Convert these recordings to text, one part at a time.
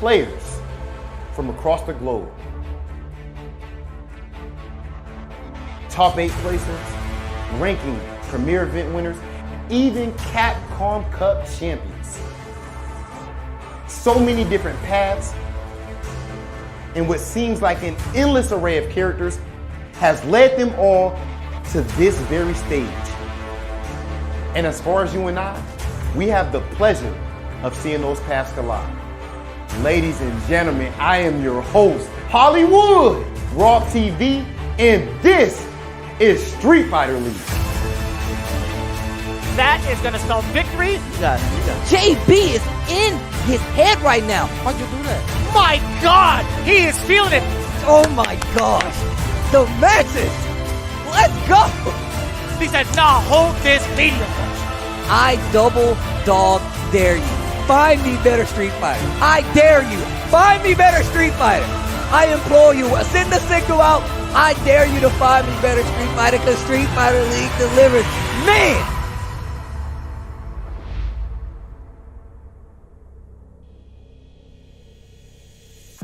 players from across the globe. Top 8 places, ranking premier event winners, even Capcom Cup champions. So many different paths, and what seems like an endless array of characters has led them all to this very stage. And as far as you and I, we have the pleasure of seeing those paths collide. Ladies and gentlemen, I am your host, Hollywood, Raw TV, and this is Street Fighter League. That is going to spell victory. JB is in his head right now. Why'd you do that? My God, he is feeling it. Oh my gosh. The masses. Let's go. He said, nah, hold this medium. I double dog dare you. Find me better Street Fighter. I dare you. Find me better Street Fighter. I implore you. Send the signal out. I dare you to find me better Street Fighter because Street Fighter League delivers. Man.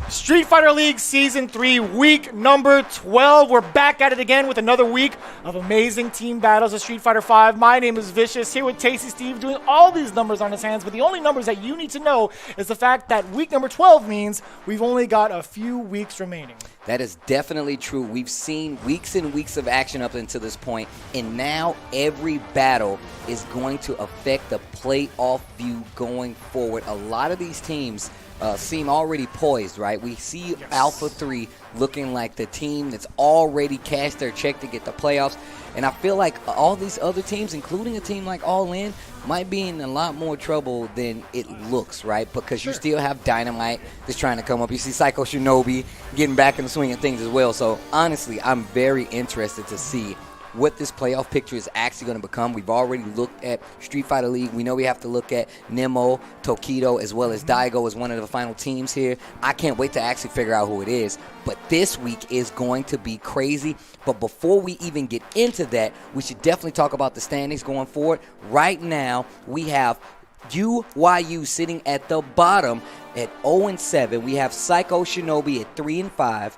Street Fighter League Season 3, week number 12. We're back at it again with another week of amazing team battles of Street Fighter 5. My name is Vicious, here with Tasty Steve, doing all these numbers on his hands, but the only numbers that you need to know is the fact that week number 12 means we've only got a few weeks remaining. That is definitely true. We've seen weeks and weeks of action up until this point, and now every battle is going to affect the playoff view going forward. A lot of these teams seem already poised, right? We see Alpha 3 looking like the team that's already cashed their check to get the playoffs. And I feel like all these other teams, including a team like All In, might be in a lot more trouble than it looks, right? Because you still have Dynamite that's trying to come up. You see Psycho Shinobi getting back in the swing of things as well. So, honestly, I'm very interested to see what this playoff picture is actually going to become. We've already looked at Street Fighter League. We know we have to look at Nemo, Tokido, as well as Daigo as one of the final teams here. I can't wait to actually figure out who it is. But this week is going to be crazy. But before we even get into that, we should definitely talk about the standings going forward. Right now, we have UYU sitting at the bottom at 0-7. We have Psycho Shinobi at 3-5.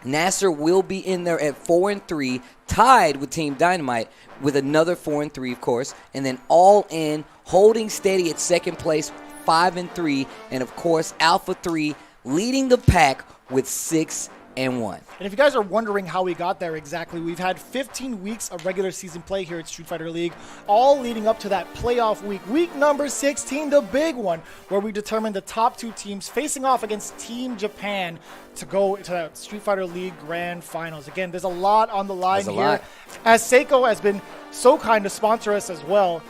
NASR will be in there at 4-3, tied with Team Dynamite with another 4-3, of course. And then All In holding steady at second place, 5-3. And, of course, Alpha 3 leading the pack with 6-1. And if you guys are wondering how we got there exactly, we've had 15 weeks of regular season play here at Street Fighter League, all leading up to that playoff week, week number 16, the big one, where we determined the top 2 teams facing off against Team Japan to go to that Street Fighter League Grand Finals. Again, there's a lot on the line here. As Seiko has been so kind to sponsor us as well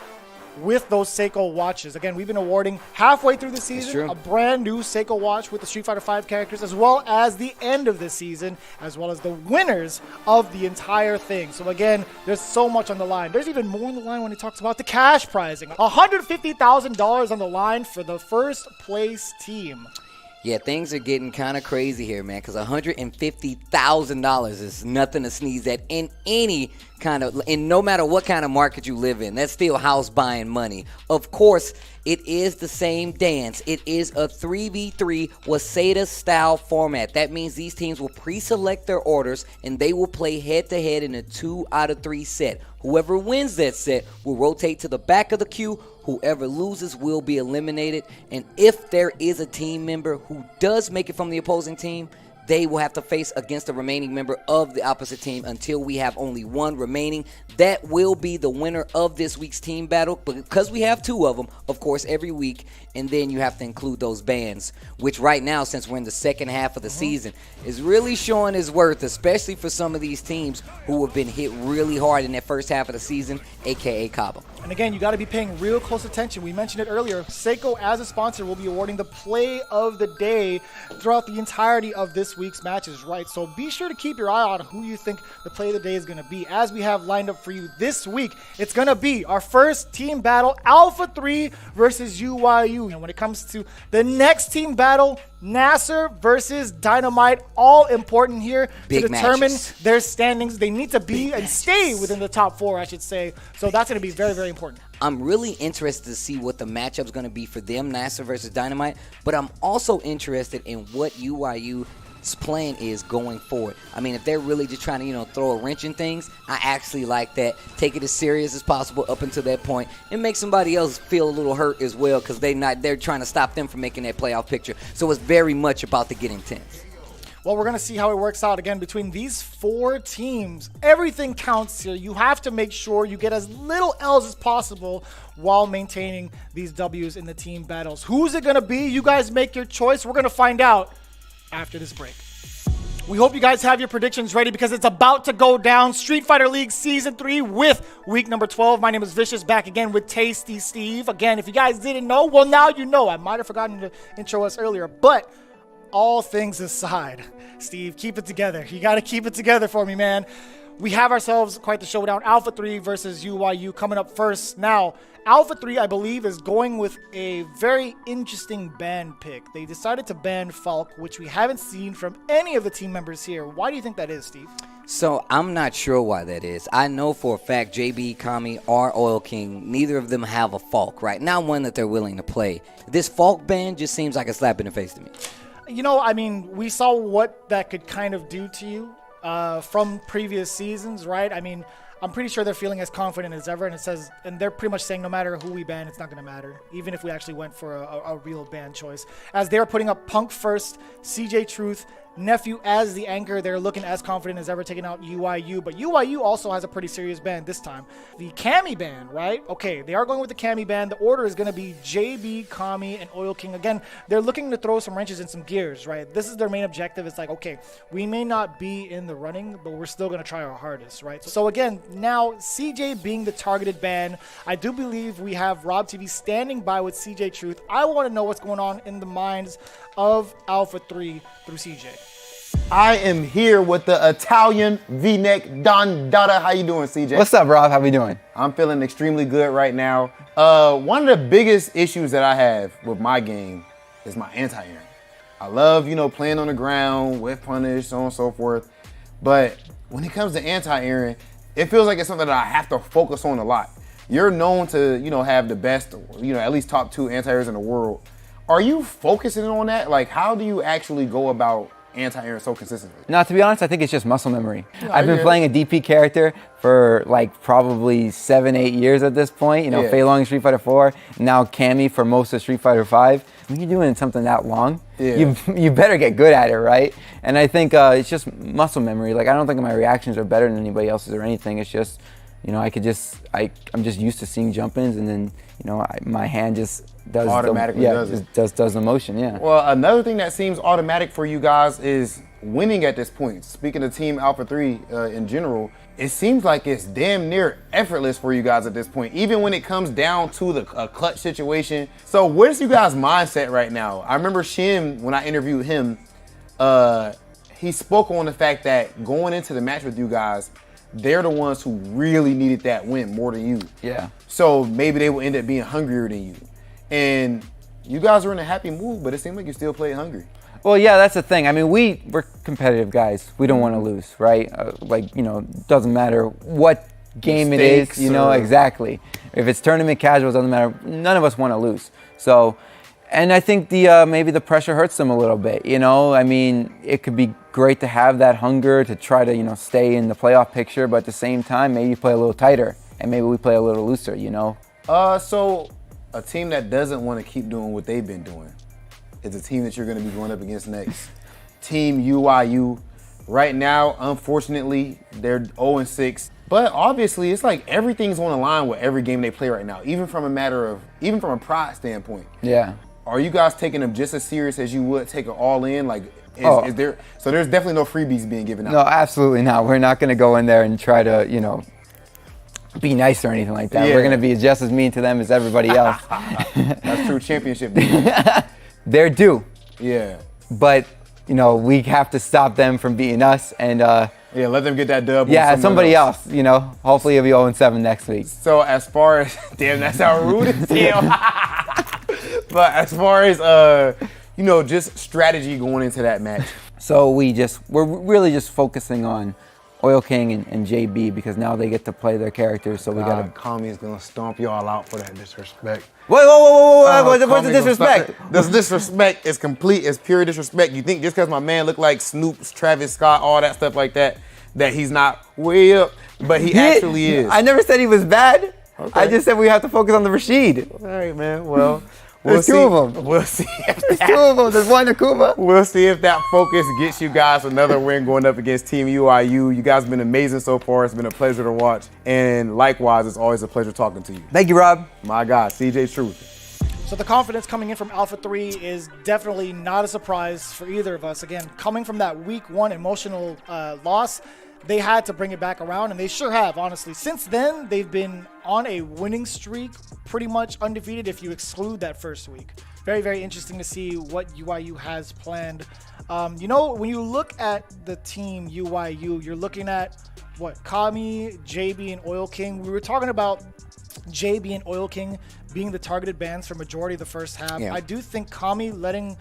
with those Seiko watches. Again, we've been awarding halfway through the season a brand new Seiko watch with the Street Fighter 5 characters, as well as the end of the season, as well as the winners of the entire thing. So again, there's so much on the line. There's even more on the line when he talks about the cash prizing. $150,000 on the line for the first place team. Yeah, things are getting kind of crazy here, man, because $150,000 is nothing to sneeze at in any kind of, and no matter what kind of market you live in, that's still house buying money. Of course, it is the same dance. It is a 3v3 Waseda style format. That means these teams will pre-select their orders and they will play head-to-head in a 2 out of 3 set. Whoever wins that set will rotate to the back of the queue. Whoever loses will be eliminated. And if there is a team member who does make it from the opposing team, they will have to face against the remaining member of the opposite team until we have only one remaining. That will be the winner of this week's team battle, but because we have 2 of them, of course, every week, and then you have to include those bans, which right now, since we're in the second half of the season, is really showing its worth, especially for some of these teams who have been hit really hard in that first half of the season, a.k.a. Caba. And again, you got to be paying real close attention. We mentioned it earlier. Seiko, as a sponsor, will be awarding the play of the day throughout the entirety of this week's matches, right? So be sure to keep your eye on who you think the play of the day is going to be. As we have lined up for you this week, it's going to be our first team battle, Alpha 3 versus UYU. And when it comes to the next team battle, NASR versus Dynamite, all important here to determine their standings. They need to be and stay within the top 4, I should say. So that's going to be very, very important. I'm really interested to see what the matchup's going to be for them, NASR versus Dynamite, but I'm also interested in what UYU's plan is going forward. I mean, if they're really just trying to, throw a wrench in things, I actually like that. Take it as serious as possible up until that point and make somebody else feel a little hurt as well because they're trying to stop them from making that playoff picture. So it's very much about to get intense. Well, we're going to see how it works out again between these 4 teams. Everything counts here. You have to make sure you get as little L's as possible while maintaining these W's in the team battles. Who's it going to be? You guys make your choice. We're going to find out after this break. We hope you guys have your predictions ready because it's about to go down. Street Fighter League Season 3 with week number 12. My name is Vicious, back again with Tasty Steve. Again, if you guys didn't know, well, now you know. I might have forgotten to intro us earlier, but all things aside, Steve, keep it together. You got to keep it together for me, man. We have ourselves quite the showdown. Alpha 3 versus UYU coming up first. Now, Alpha 3, I believe, is going with a very interesting ban pick. They decided to ban Falk, which we haven't seen from any of the team members here. Why do you think that is, Steve? So I'm not sure why that is. I know for a fact JB, Kami, or Oil King, neither of them have a Falk, right? Not one that they're willing to play. This Falk ban just seems like a slap in the face to me. We saw what that could kind of do to you from previous seasons, right? I'm pretty sure they're feeling as confident as ever, and they're pretty much saying no matter who we ban, it's not going to matter, even if we actually went for a real ban choice. As they're putting up Punk first, CJ Truth, Nephew as the anchor. They're looking as confident as ever, taking out UYU, but UYU also has a pretty serious ban this time. The Kami ban, right? Okay, they are going with the Kami ban. The order is going to be JB, Kami, and Oil King. Again, they're looking to throw some wrenches in some gears, right? This is their main objective. It's like, okay, we may not be in the running, but we're still going to try our hardest, right? So again, now CJ being the targeted ban, I do believe we have Rob TV standing by with CJ Truth. I want to know what's going on in the minds of Alpha 3 through CJ. I am here with the Italian V-neck Don Dada. How you doing, CJ? What's up, Rob? How we doing? I'm feeling extremely good right now. One of the biggest issues that I have with my game is my anti-airing. I love, playing on the ground, with punish, so on and so forth. But when it comes to anti-airing, it feels like it's something that I have to focus on a lot. You're known to, have the best, at least top 2 anti-airs in the world. Are you focusing on that? Like, how do you actually go about anti-airing so consistently? No, to be honest, I think it's just muscle memory. I've been playing a DP character for probably 7-8 years at this point. Fei Long in Street Fighter 4, now Kami for most of Street Fighter 5. When you're doing something that long, you better get good at it, right? And I think it's just muscle memory. Like, I don't think my reactions are better than anybody else's or anything. It's just, I'm just used to seeing jump-ins, and then, my hand just does automatically does the motion, yeah. Well, another thing that seems automatic for you guys is winning at this point. Speaking of Team Alpha 3 in general, it seems like it's damn near effortless for you guys at this point, even when it comes down to the clutch situation. So where's you guys' mindset right now? I remember Xian, when I interviewed him, he spoke on the fact that going into the match with you guys, they're the ones who really needed that win more than you. Yeah. So maybe they will end up being hungrier than you. And you guys are in a happy mood, but it seems like you still play hungry. Well, yeah, that's the thing. I mean, we're competitive guys. We don't want to lose, right? Doesn't matter what game Mistakes it is, exactly. If it's tournament casual, it doesn't matter. None of us want to lose. So, and I think maybe the pressure hurts them a little bit, I mean, it could be great to have that hunger to try to, stay in the playoff picture, but at the same time, maybe you play a little tighter and maybe we play a little looser, So a team that doesn't want to keep doing what they've been doing is a team that you're going to be going up against next. Team UYU. Right now, unfortunately, they're 0-6. But obviously, it's like everything's on the line with every game they play right now, even from a pride standpoint. Yeah. Are you guys taking them just as serious as you would take it all in? So there's definitely no freebies being given out? No, absolutely not. We're not going to go in there and try to, be nice or anything like that. Yeah. We're going to be just as mean to them as everybody else. That's true championship. They're due. Yeah. But, we have to stop them from beating us and let them get that dub. Yeah, somebody else. Hopefully it'll be 0-7 next week. So as far as damn, that's how rude it is. But as far as just strategy going into that match. So we're really just focusing on Oil King and JB because now they get to play their characters. So we gotta. Kami's gonna stomp y'all out for that disrespect. Whoa! What's the disrespect? This disrespect is complete. It's pure disrespect. You think just because my man look like Snoop's, Travis Scott, all that stuff like that, that he's not way up, but he actually is. I never said he was bad. Okay. I just said we have to focus on the Rashid. All right, man. Well. There's two of them. We'll see. There's two of them. There's one Akuma. We'll see if that focus gets you guys another win going up against Team UIU. You guys have been amazing so far. It's been a pleasure to watch. And likewise, it's always a pleasure talking to you. Thank you, Rob. My God, CJ Truth. So the confidence coming in from Alpha 3 is definitely not a surprise for either of us. Again, coming from that week 1 emotional loss, they had to bring it back around, and they sure have, honestly. Since then, they've been on a winning streak, pretty much undefeated if you exclude that first week. Very, very interesting to see what UIU has planned. You know, when you look at the team UIU, you're looking at, what, Kami, JB, and Oil King. We were talking about JB and Oil King being the targeted bans for majority of the first half. Yeah. I do think Kami letting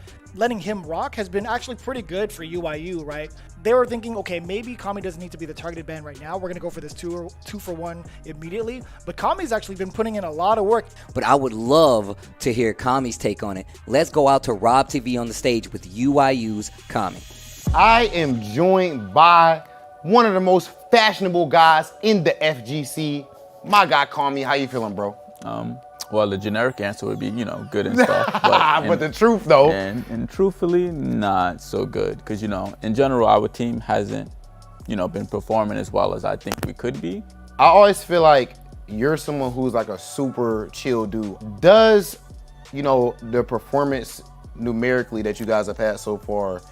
him rock has been actually pretty good for UIU, right? They were thinking, okay, maybe Kami doesn't need to be the targeted ban right now. We're going to go for this two for one immediately. But Kami's actually been putting in a lot of work. But I would love to hear Kami's take on it. Let's go out to Rob TV on the stage with UIU's Kami. I am joined by one of the most fashionable guys in the FGC. My guy, Kami. How you feeling, bro? Well, the generic answer would be, good and stuff. But the truth, though. And truthfully, not so good. Because, in general, our team hasn't, been performing as well as I think we could be. I always feel like you're someone who's like a super chill dude. Does, the performance numerically that you guys have had so far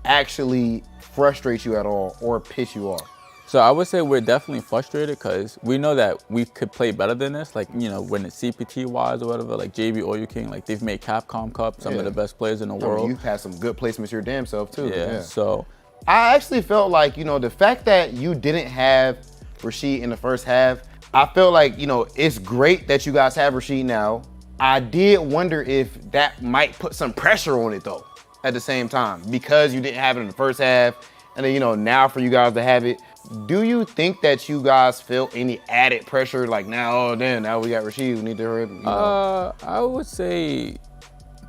actually frustrate you at all or piss you off? So I would say we're definitely frustrated because we know that we could play better than this. Like, when it's CPT-wise or whatever, like JB or King, like they've made Capcom Cup, some of the best players in the world. You've had some good placements your damn self, too. Yeah, so. I actually felt like, the fact that you didn't have Rashid in the first half, I felt like, it's great that you guys have Rashid now. I did wonder if that might put some pressure on it, though, at the same time, because you didn't have it in the first half. And then, now for you guys to have it. Do you think that you guys feel any added pressure? Like now we got Rashid, we need to hurry I would say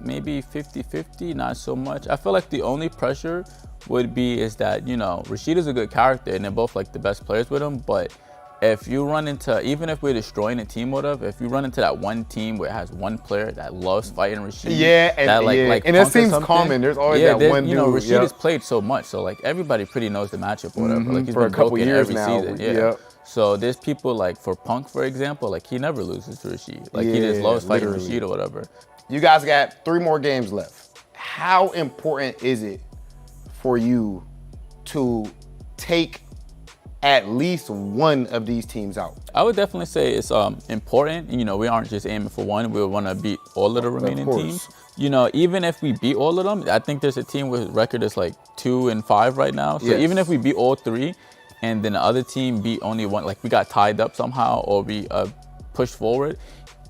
maybe 50-50, not so much. I feel like the only pressure would be is that, Rashid is a good character and they're both like the best players with him, but if you run into, even if we're destroying a team or whatever, if you run into that one team where it has one player that loves fighting Rashid, and it seems common. There's always that one dude. Rashid has played so much, so like everybody pretty knows the matchup or whatever. Like he's for been a couple broken years every now. season. Yeah. So there's people like for Punk, for example, like he never loses to Rashid. Like he just loves fighting Rashid or whatever. You guys got 3 more games left. How important is it for you to take at least one of these teams out? I would definitely say it's important. We aren't just aiming for one. We want to beat all of the remaining teams. Even if we beat all of them, I think there's a team with record is like 2-5 right now. So even if we beat all 3 and then the other team beat only one, like we got tied up somehow or we pushed forward,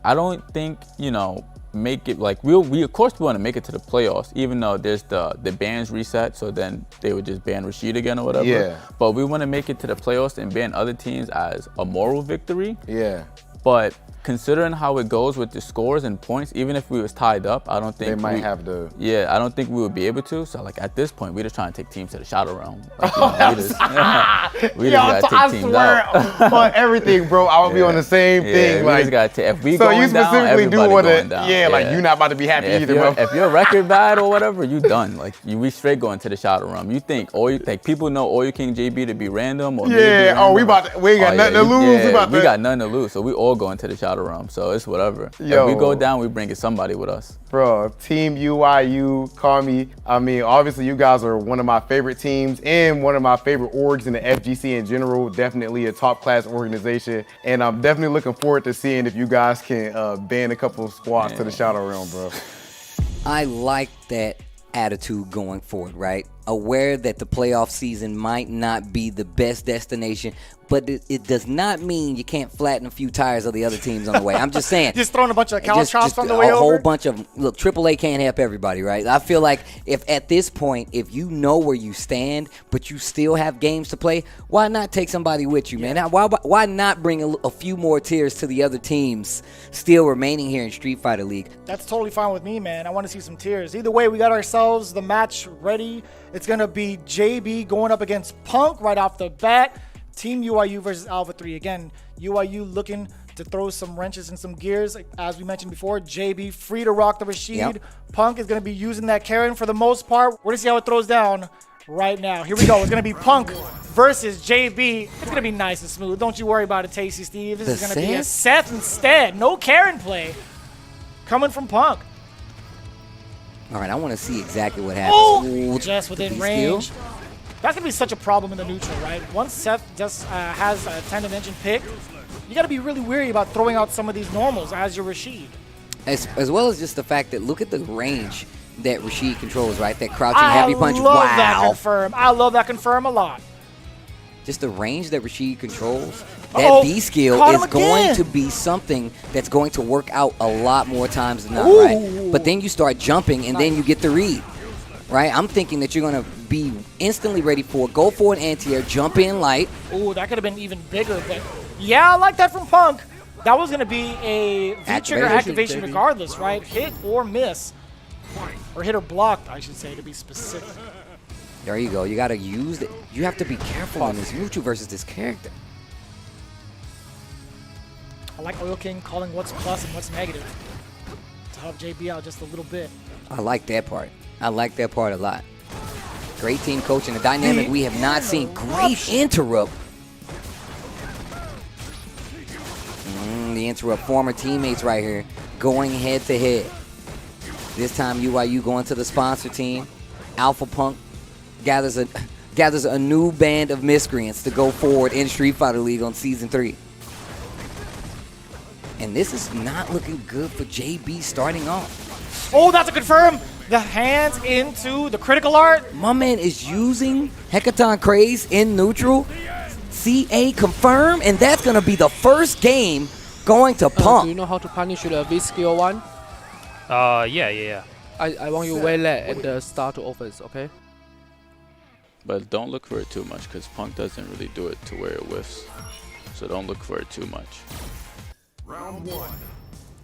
I don't think, make it like we of course we want to make it to the playoffs, even though there's the bans reset, so then they would just ban Rashid again or whatever. Yeah. But we want to make it to the playoffs and ban other teams as a moral victory. Yeah. But considering how it goes with the scores and points, even if we was tied up, I don't think they might have to. Yeah, I don't think we would be able to. So like at this point, we're just trying to take teams to the shadow realm. Like, we just gotta take teams out. On everything, bro. I would be on the same thing. We like, just gotta take. If we so going you specifically down, do want to. Yeah, like you're not about to be happy either, bro. If your record bad or whatever, you done. Like we straight going to the shadow realm. You think people know Oil King JB to be random or we ain't got nothing to lose. We got nothing to lose, so we all going to the shadow realm. So it's whatever. If we go down, we bringing somebody with us. Bro, Team UIU, Kami. I mean, obviously you guys are one of my favorite teams and one of my favorite orgs in the FGC in general. Definitely a top class organization. And I'm definitely looking forward to seeing if you guys can ban a couple of squads to the Shadow Realm, bro. I like that attitude going forward, right? aware that the playoff season might not be the best destination, but it does not mean you can't flatten a few tires of the other teams on the way. I'm just saying. Just throwing a bunch of cow chops on the way over. A over? whole bunch of, look, AAA can't help everybody, right? I feel like if at this point, if you know where you stand, but you still have games to play, why not take somebody with you, man? Why not bring a few more tiers to the other teams still remaining here in Street Fighter League? That's totally fine with me, man. I want to see some tiers. Either way, we got ourselves the match ready. It's going to be JB going up against Punk right off the bat. Team UIU versus Alpha 3. Again, UIU looking to throw some wrenches and some gears. As we mentioned before, JB free to rock the Rashid. Yep. Punk is going to be using that Karen for the most part. We're going to see how it throws down right now. Here we go. It's going to be Punk versus JB. It's going to be nice and smooth. Don't you worry about it, Tasty Steve. This is going to be a Seth instead. No Karen play coming from Punk. All right, I want to see exactly what happens. Oh, just within range. That's going to be such a problem in the neutral, right? Once Seth just has a tendon engine pick, you got to be really wary about throwing out some of these normals as your Rashid. As well as just the fact that look at the range that Rashid controls, right? That crouching heavy punch. I love that confirm. I love that confirm a lot. Just the range that Rashid controls, that B skill is going to be something that's going to work out a lot more times than not, right? But then you start jumping, and then you get the read, right? I'm thinking that you're going to be instantly ready for it. Go for an anti-air, jump in light. Ooh, that could have been even bigger. But yeah, I like that from Punk. That was going to be a V-trigger activation regardless, right? Hit or miss. Or hit or blocked, I should say, to be specific. There you go. You got to use it. You have to be careful on this neutral versus this character. I like Oil King calling what's plus and what's negative to help JB out just a little bit. I like that part. I like that part a lot. Great team coaching. A dynamic we have not seen. Great interrupt. The interrupt. Former teammates right here going head to head. This time UIU going to the sponsor team. Alpha Punk gathers a new band of miscreants to go forward in Street Fighter League on Season 3. And this is not looking good for JB starting off. Oh, that's a confirm. The hands into the critical art. My man is using Hecaton Craze in neutral. CA confirm, and that's going to be the first game going to Punk. Do you know how to punish the V-skill one? Yeah. I want you way late at the start to offense, okay? But don't look for it too much because Punk doesn't really do it to where it whiffs. So don't look for it too much. Round one.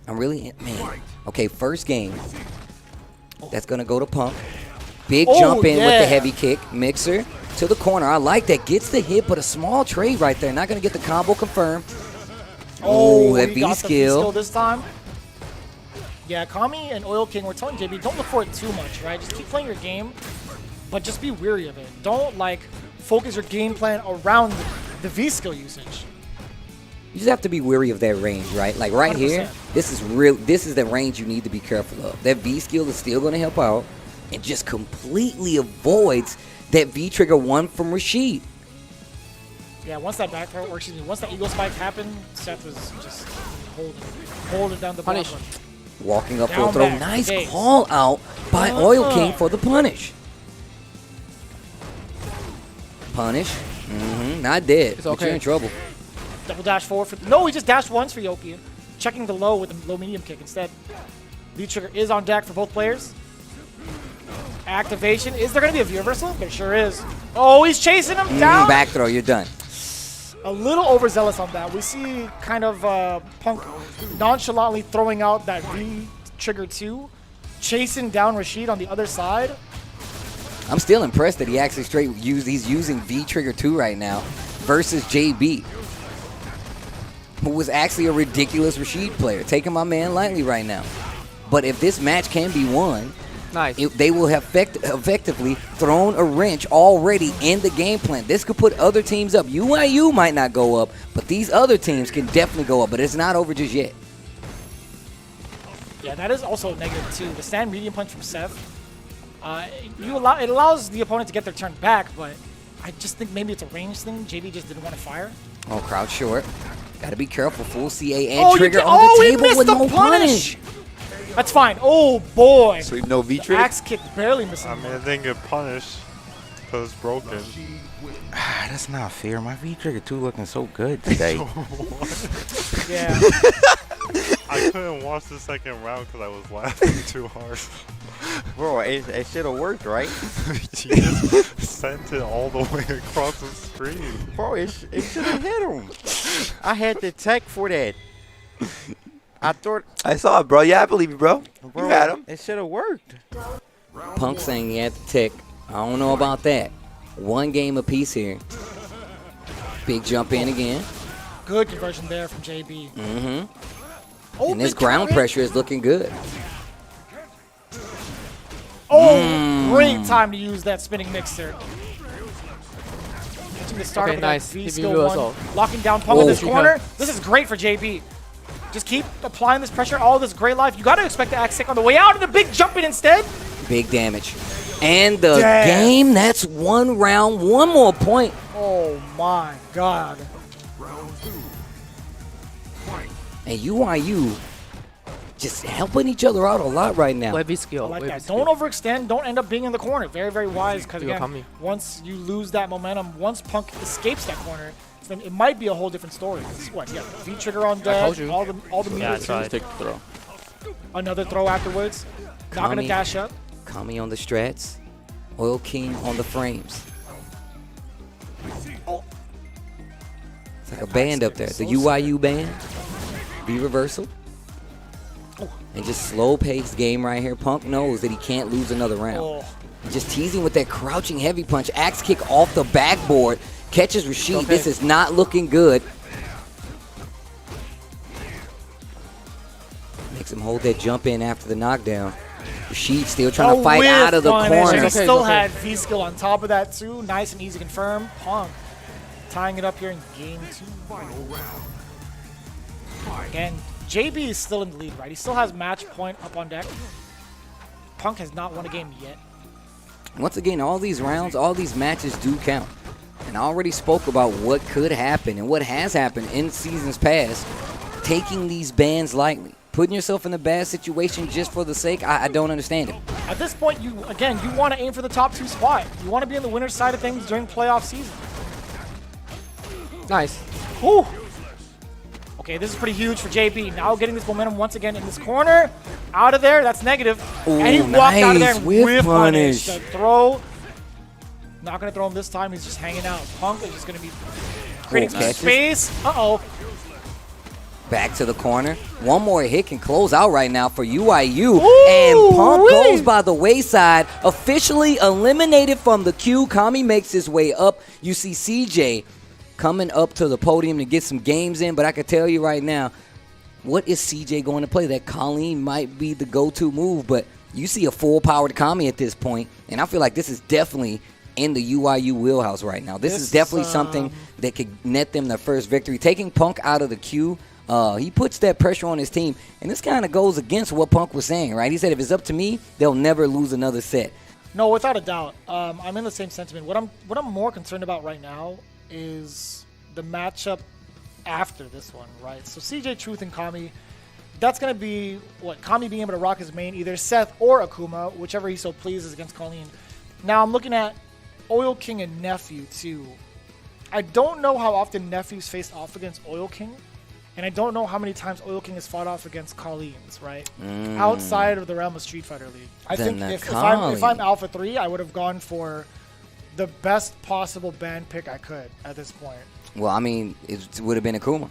I'm really, man. Okay, first game. That's going to go to Punk. Big jump in with the heavy kick. Mixer to the corner. I like that. Gets the hit, but a small trade right there. Not going to get the combo confirmed. Oh, that V-skill this time. Yeah, Kami and Oil King, we're telling JB, don't look for it too much, right? Just keep playing your game, but just be weary of it. Don't, like, focus your game plan around the V-skill usage. You just have to be wary of that range, right? Like right 100%. Here, this is the range you need to be careful of. That V-skill is still going to help out and just completely avoids that V-trigger one from Rashid. Yeah, once that back throw, or excuse me, once that eagle spike happened, Seth was just holding down the punish. Walking up full throw. Nice call out by Oil King for the punish. Punish. Not dead. But you're in trouble. Double dash forward. No, he just dashed once for Yoki. Checking the low with the low medium kick instead. V-trigger is on deck for both players. Activation. Is there going to be a view reversal? There sure is. Oh, he's chasing him down. Back throw. You're done. A little overzealous on that. We see kind of Punk nonchalantly throwing out that V-trigger 2. Chasing down Rashid on the other side. I'm still impressed that he actually he's using V-trigger 2 right now versus JB, who was actually a ridiculous Rashid player. Taking my man lightly right now. But if this match can be won, they will have effectively thrown a wrench already in the game plan. This could put other teams up. UIU might not go up, but these other teams can definitely go up. But it's not over just yet. Yeah, that is also a negative too. The stand medium punch from Seth. It allows the opponent to get their turn back, but I just think maybe it's a range thing. JB just didn't want to fire. Oh, crouch short. Got to be careful. Full CA and trigger on the table with no punish. That's fine. Oh, boy. So no V-trigger? Axe kick barely missing. I mean, I think a punish. because it's broken. That's not fair. My V-Trigger 2 looking so good today. Yeah. I couldn't watch the second round because I was laughing too hard. Bro, it should have worked, right? He just sent it all the way across the screen. Bro, it should have hit him. I had the tech for that. I thought. I saw it, bro. Yeah, I believe you, bro. Bro, You had him. It should have worked. Punk saying he had the tick. I don't know about that. One game apiece here. Big jump in again. Good conversion there from JB. Mm-hmm. Oh, And this big ground counter. pressure is looking good. Oh, great time to use that spinning mixer. Catching the start Okay, of nice. that V Give skill you one. also. Locking down Punk in Oh. this corner. This is great for JB. Just keep applying this pressure, all this great life. You got to expect the axe kick on the way out and the big jump in instead. Big damage. And the Damn. game, that's one round, one more point. Oh my God. And UIU just helping each other out a lot right now. Wave skill. I like wave that. skill. Don't overextend. Don't end up being in the corner. Very, very wise. Because You're again, coming. once you lose that momentum, once Punk escapes that corner, then it might be a whole different story. It's what? Yeah, V trigger on deck. told you. All the Yeah, meters. that's right. Take the throw. Another throw afterwards. Not gonna Kami. dash up. Kami on the strats. Oil King on the frames. It's like a band up there. The UIU band. V reversal. And just slow-paced game right here. Punk knows that he can't lose another round. Oh. Just teasing with that crouching heavy punch. Axe kick off the backboard. Catches Rashid. Okay. This is not looking good. Makes him hold that jump in after the knockdown. Rashid still trying to fight whiff out of the punish. corner. And he It's okay, still it's okay. had V skill on top of that too. Nice and easy confirm. Punk tying it up here in game 2. Again, JB is still in the lead, right? He still has match point up on deck. Punk has not won a game yet. Once again, all these rounds, all these matches do count. And I already spoke about what could happen and what has happened in seasons past. Taking these bans lightly. Putting yourself in a bad situation just for the sake, I don't understand it. At this point, you want to aim for the top 2 spot. You want to be on the winner's side of things during playoff season. Nice. Whew. Okay, this is pretty huge for JB. Now getting this momentum once again in this corner. Out of there, that's negative. Ooh, and he walked out of there nice and whiff whiff punish. punish. The throw. Not going to throw him this time. He's just hanging out. Punk is just going to be creating some catches. space. Uh-oh. Back to the corner. One more hit can close out right now for UIU. Ooh, And Punk wee. goes by the wayside. Officially eliminated from the queue. Kami makes his way up. You see CJ coming up to the podium to get some games in. But I can tell you right now, what is CJ going to play? That Colleen might be the go-to move. But you see a full-powered Kami at this point. And I feel like this is definitely in the UIU wheelhouse right now. This is definitely something that could net them their first victory. Taking Punk out of the queue, he puts that pressure on his team, and this kind of goes against what Punk was saying, right? He said, if it's up to me, they'll never lose another set. No, without a doubt. I'm in the same sentiment. What I'm more concerned about right now is the matchup after this one, right? So CJ Truth and Kami, that's going to be what Kami being able to rock his main, either Seth or Akuma, whichever he so pleases against Colleen. Now I'm looking at Oil King and Nephew too. I don't know how often Nephew's faced off against Oil King, and I don't know how many times Oil King has fought off against Colleen's, right? Outside of the realm of Street Fighter League. I think if I'm Alpha 3, I would have gone for the best possible band pick I could at this point. Well, I mean, it would have been Akuma.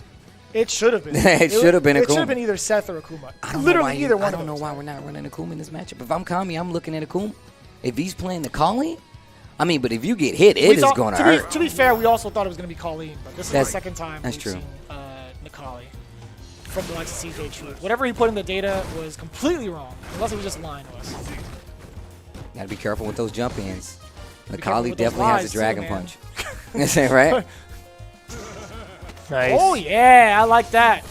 It should have been. It should have been It should Akuma. have been either Seth or Akuma. I don't Literally know why either one I of don't them. know why we're not running Akuma in this matchup. If I'm Kami, I'm looking at Akuma. If he's playing the Colleen, I mean, but if you get hit, it is going to hurt. To be fair, we also thought it was going to be Colleen, but this is the second time that's we've true. seen Nikali from the likes of CJ Truth. Whatever he put in the data was completely wrong, unless he was just lying to us. Got to be careful with those jump ins. careful Nikali with those definitely has lies, a dragon too, man. punch. Is that right? Nice. Oh, yeah, I like that.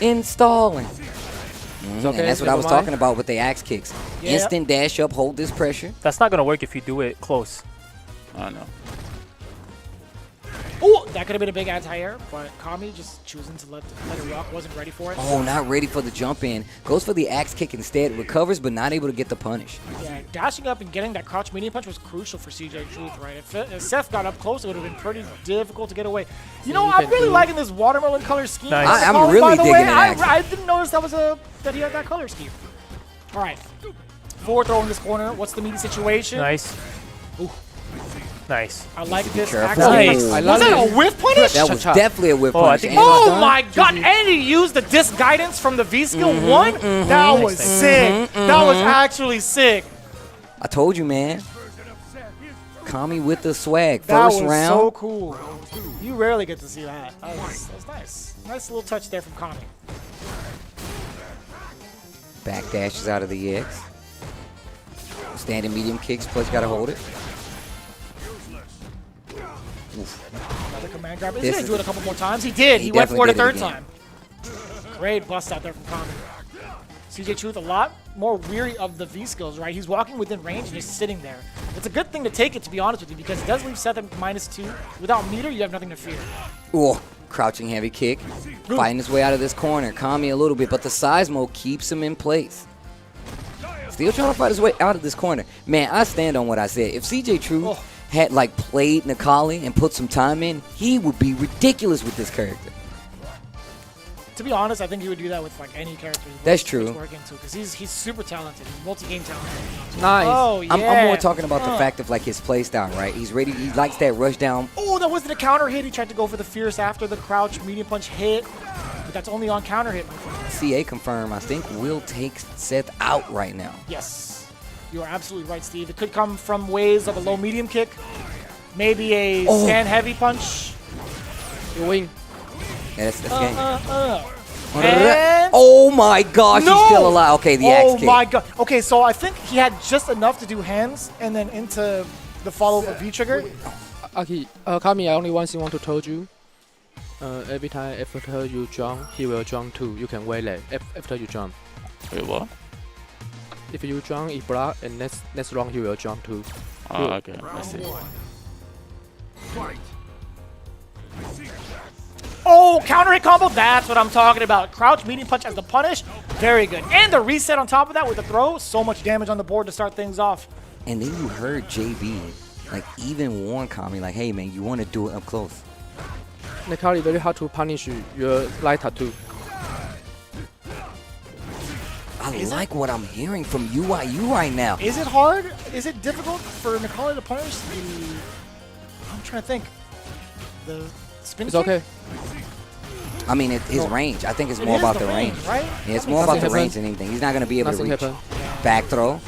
Installing. It's okay, And that's what I was never mind. talking about with the axe kicks. Yeah. Instant dash up, hold this pressure. That's not gonna work if you do it close. I don't know. Oh, that could have been a big anti-air, but Kami just choosing to let it rock. Wasn't ready for it. Oh, not ready for the jump in. Goes for the axe kick instead. Recovers, but not able to get the punish. Yeah, dashing up and getting that crouch medium punch was crucial for CJ Truth, right? If Seth got up close, it would have been pretty difficult to get away. You know, I'm really liking this watermelon color scheme. Nice. I'm really digging it, I didn't notice that he had that color scheme. All right, forward throw in this corner. What's the meaty situation? Nice. Ooh. Nice. I like this. careful. Nice. I Was that a whiff punish? That was definitely a whip Oh, I punish. think And he it's was Oh done. my god, and he used the disc guidance from the V-Skill 1? That was sick. That was actually sick. I told you, man. Kami with the swag. That First was round. so cool. You rarely get to see that. That was nice. Nice little touch there from Kami. Back dashes out of the EX. Standing medium kicks, plus got to hold it. Another command grab. Is he This going to is- do it a couple more times? He did. He He went for it a definitely third did it time. Great bust out there from Kami. CJ Truth a lot more weary of the V-skills, right? He's walking within range and just sitting there. It's a good thing to take it, to be honest with you, because it does leave Seth at -2. Without meter, you have nothing to fear. Oh, crouching heavy kick. Fighting his way out of this corner. Kami a little bit, but the seismo keeps him in place. Still trying to fight his way out of this corner. Man, I stand on what I said. If CJ Truth had like played Nikali and put some time in, he would be ridiculous with this character. To be honest, I think he would do that with like any character. That's true. Because he's super talented. He's multi-game talented. Nice. Oh, yeah. I'm more talking about the fact of like his play style, right? He's ready. He likes that rush down. Oh, that wasn't a counter hit. He tried to go for the fierce after the crouch medium punch hit. But that's only on counter hit, my friend. CA confirm, I think will take Seth out right now. Yes. You are absolutely right, Steve. It could come from ways of a low medium kick. Maybe a stand heavy punch. You win. Yeah, that's game. And Oh my gosh, no! he's still alive. Okay, the axe kick. Oh my god. Okay, so I think he had just enough to do hands and then into the follow of V trigger. Okay, Kami, I only one thing want to told you. Every time after you jump, he will jump too. You can wait late after you jump. Wait, what? If you jump, he block, and next round he will jump too. Okay, I see. Oh, counter hit combo. That's what I'm talking about. Crouch medium punch as the punish. Very good. And the reset on top of that with the throw. So much damage on the board to start things off. And then you heard JB like even warn Kami like, hey man, you want to do it up close. Nikali very hard to punish your light tattoo. I like what I'm hearing from UIU right now. Is it hard? Is it difficult for Nikali to punish the... I'm trying to think. The spin It's kick? okay. I mean, his range. I think it's It more is about the the range. right? Yeah, it's That more makes about the sense. range than anything. He's not going to be able Nothing to reach. happen. Back throw.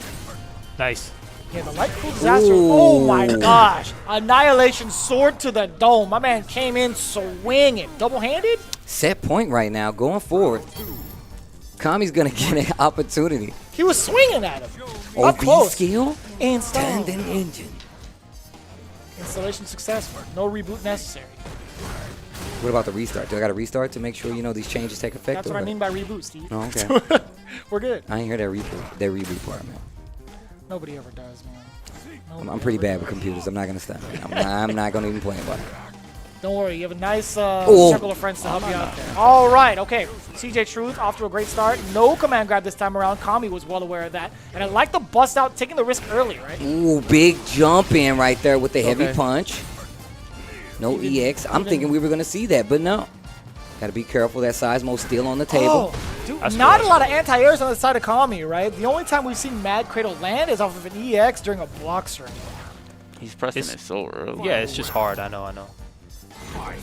Nice. Yeah, the light cool disaster. Oh my gosh. Annihilation sword to the dome. My man came in swinging. Double-handed? Set point right now, going forward. Kami's going to get an opportunity. He was swinging at him. Up OB close. skill. Installed. Tandem engine. Installation successful. No reboot necessary. What about the restart? Do I got to restart to make sure, you know, these changes take effect? That's or what I mean by reboot, Steve. Oh, okay. We're good. I ain't heard that reboot part, man. Nobody ever does, man. I'm pretty bad with computers. I'm not going to stop. I'm not going to even play about it. Don't worry, you have a nice circle of friends to help you out there. All right, okay. CJ Truth off to a great start. No command grab this time around. Kami was well aware of that. And I like the bust out, taking the risk early, right? Ooh, big jump in right there with the heavy Okay. punch. No EX. I'm thinking we were going to see that, but no. Got to be careful. That Seismo still on the table. Oh, dude, That's not what a lot of anti-airs on the side of Kami, right? The only time we've seen Mad Cradle land is off of an EX during a block string. He's pressing It's- it so early. Yeah, it's just hard. I know.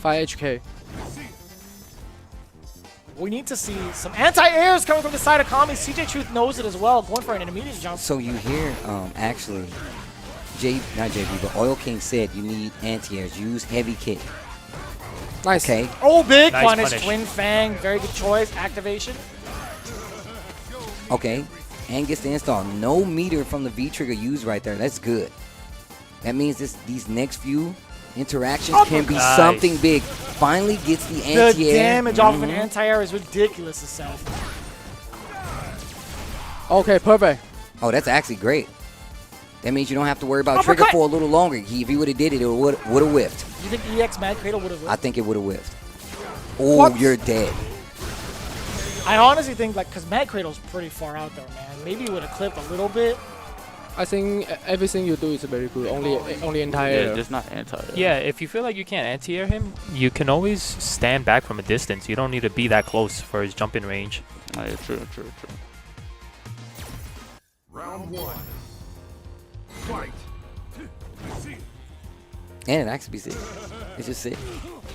5 HK. We need to see some anti-airs coming from the side of Kami. CJ Truth knows it as well, going for an intermediate jump. So you hear, actually, not JB, but Oil King said you need anti-airs. Use heavy kick. Nice. Okay. Oh, big Nice punish. punish. Twin Fang, very good choice. Activation. Okay. And gets the install. No meter from the V-trigger used right there. That's good. That means these next few interactions can be Nice. something big. Finally gets the The anti-air. damage off of an anti-air is ridiculous itself. Okay, perfect. Oh, that's actually great. That means you don't have to worry about trigger for a little longer. If he would have did it, it would have whiffed. You think EX Mad Cradle would have whiffed? I think it would have whiffed. Oh, you're dead. I honestly think, like, because Mad Cradle's pretty far out there, man. Maybe it would have clipped a little bit. I think everything you do is very good. Only entire. Yeah, just not anti-air. Yeah, if you feel like you can't anti-air him, you can always stand back from a distance. You don't need to be that close for his jump-in range. Oh, yeah, true. Round 1. Fight. And it actually be sick. It's just sick.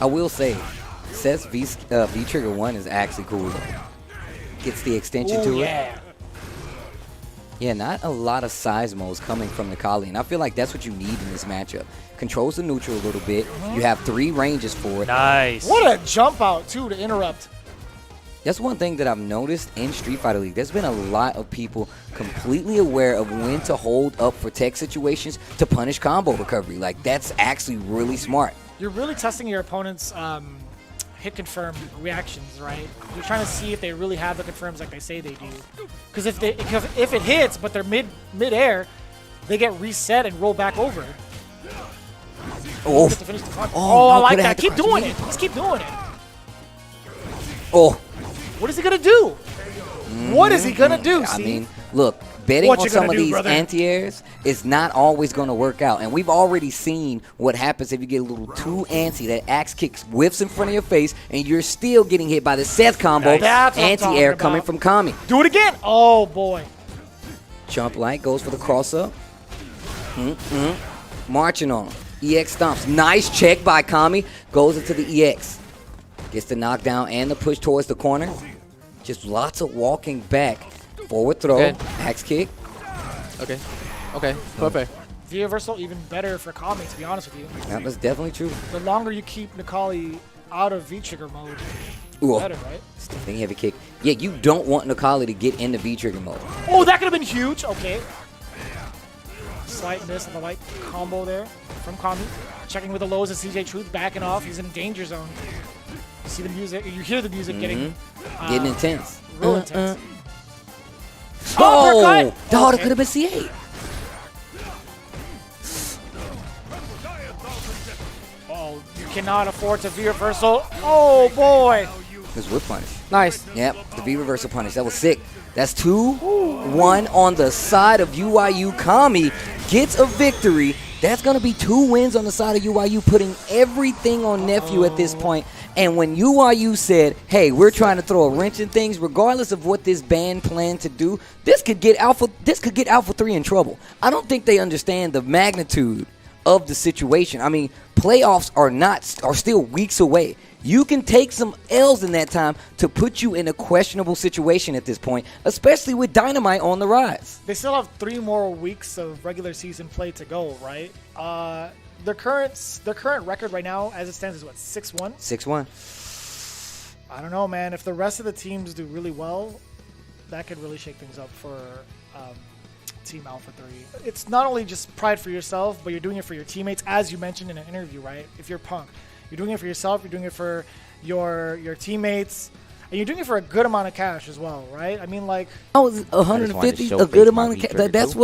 I will say, Seth's V-Trigger 1 is actually cool though. Gets the extension to it. Yeah, not a lot of seismos coming from Necalli, and I feel like that's what you need in this matchup. Controls the neutral a little bit. You have 3 ranges for it. Nice. What a jump out, too, to interrupt. That's one thing that I've noticed in Street Fighter League. There's been a lot of people completely aware of when to hold up for tech situations to punish combo recovery. Like, that's actually really smart. You're really testing your opponent's hit confirm reactions, right? You're trying to see if they really have the confirms like they say they do. Because if it hits, but they're mid-air, they get reset and roll back over. Oh, I like that. Keep doing it. Just keep doing it. Oh. What is he going to do? What is he going to do, I mean, look, betting on some of these anti-airs is not always going to work out. And we've already seen what happens if you get a little too antsy. That axe kick whiffs in front of your face, and you're still getting hit by the Seth combo. Anti-air coming from Kami. Do it again. Oh, boy. Jump light goes for the cross-up. Marching on him. EX stomps. Nice check by Kami. Goes into the EX. Gets the knockdown and the push towards the corner. Just lots of walking back. Forward throw. Axe kick. Okay, perfect. V reversal even better for Kami, to be honest with you. That was definitely true. The longer you keep Necalli out of V-trigger mode, the better, right? Standing heavy kick. Yeah, you don't want Necalli to get into V-trigger mode. Oh, that could have been huge. Okay. Slight miss on the light combo there from Kami. Checking with the lows of CJ Truth, backing off. He's in danger zone. You see the music, you hear the music getting intense. Real intense. Oh, that could have been C8. Oh, you cannot afford to V-reversal. Oh, boy. This whip punish. Nice. Yep, the V-reversal punish. That was sick. That's 2-1 on the side of UIU. Kami gets a victory. That's going to be 2 wins on the side of UIU, putting everything on Nephew at this point. And when UIU said, hey, we're trying to throw a wrench in things, regardless of what this band planned to do, this could get Alpha 3 in trouble. I don't think they understand the magnitude of the situation. I mean, playoffs are still weeks away. You can take some L's in that time to put you in a questionable situation at this point, especially with Dynamite on the rise. They still have 3 more weeks of regular season play to go, right? Their current record right now, as it stands, is what, 6-1? 6-1. I don't know, man. If the rest of the teams do really well, that could really shake things up for Team Alpha 3. It's not only just pride for yourself, but you're doing it for your teammates, as you mentioned in an interview, right? If you're Punk, you're doing it for yourself, you're doing it for your teammates, and you're doing it for a good amount of cash as well, right? I mean, like... Oh, 150, a good amount of cash. That's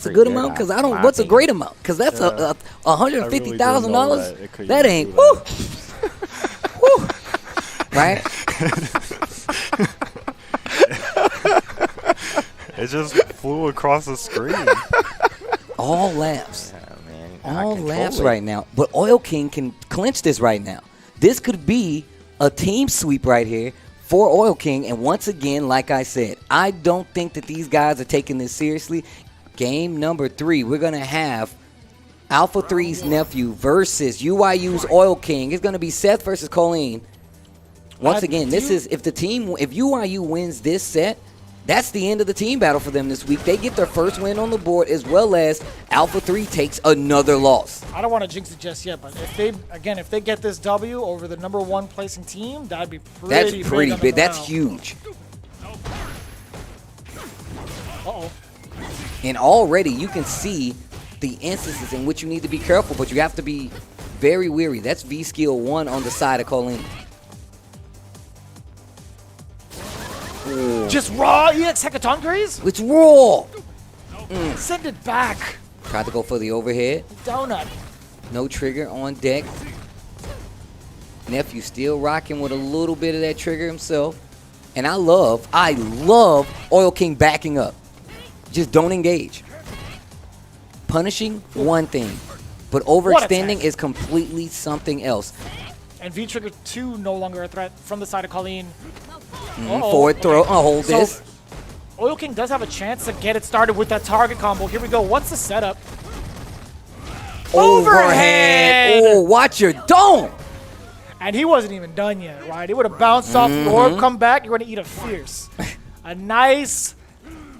a good amount? Because I don't... What's a great amount? Because that's $150,000. That ain't... Woo! Woo! Right? It just flew across the screen. All laps. All laps right now. But Oil King can clinch this right now. This could be a team sweep right here for Oil King. And once again, like I said, I don't think that these guys are taking this seriously. Game number 3, we're going to have Alpha 3's Nephew versus UIU's Oil King. It's going to be Seth versus Colleen. Once again, this is if UIU wins this set, that's the end of the team battle for them this week. They get their first win on the board, as well as Alpha 3 takes another loss. I don't want to jinx it just yet, but if they get this W over the number 1 placing team, that'd be pretty big. That's huge. Uh-oh. And already you can see the instances in which you need to be careful, but you have to be very wary. That's V skill 1 on the side of Colleen. Just raw EX Hecaton Graze? It's raw. Send it back. Tried to go for the overhead. Donut. No trigger on deck. Nephew still rocking with a little bit of that trigger himself. And I love Oil King backing up. Just don't engage. Punishing, one thing. But overextending is completely something else. And V-Trigger 2 no longer a threat from the side of Colleen. Forward throw. I'll hold this. Oil King does have a chance to get it started with that target combo. Here we go. What's the setup? Overhead! Oh, watch your dome! And he wasn't even done yet, right? He would have bounced off the orb, come back, you're going to eat a fierce. A nice,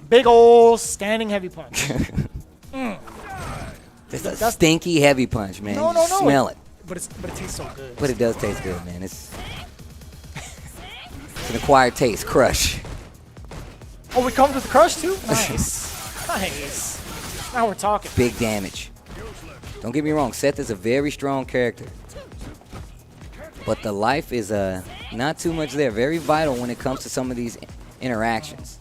big ol' standing heavy punch. It's a stinky heavy punch, man. No. Smell it. But it tastes so good. But it does taste good, man. It's an acquired taste. Crush. Oh, it comes with crush too? Nice. Nice. Now we're talking. Big damage. Don't get me wrong, Seth is a very strong character. But the life is not too much there. Very vital when it comes to some of these interactions.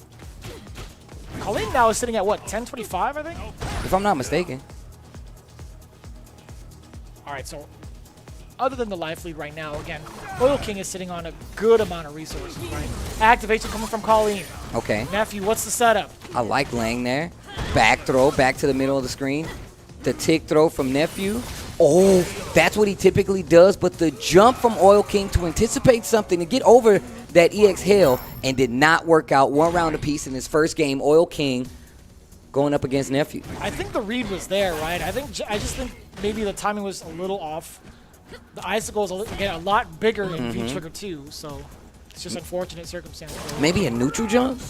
Colleen now is sitting at what, 1025, I think? If I'm not mistaken. All right, so other than the life lead right now, again, Oil King is sitting on a good amount of resources, right? Activation coming from Colleen. Okay. Nephew, what's the setup? I like laying there. Back throw, back to the middle of the screen. The tick throw from Nephew. Oh, that's what he typically does, but the jump from Oil King to anticipate something, to get over that EX Hail, and did not work out. 1 round apiece in his first game. Oil King going up against Nephew. I think the read was there, right? I just think maybe the timing was a little off. The icicle is, again, a lot bigger in V-Trigger 2, so it's just unfortunate circumstance. Maybe a neutral jump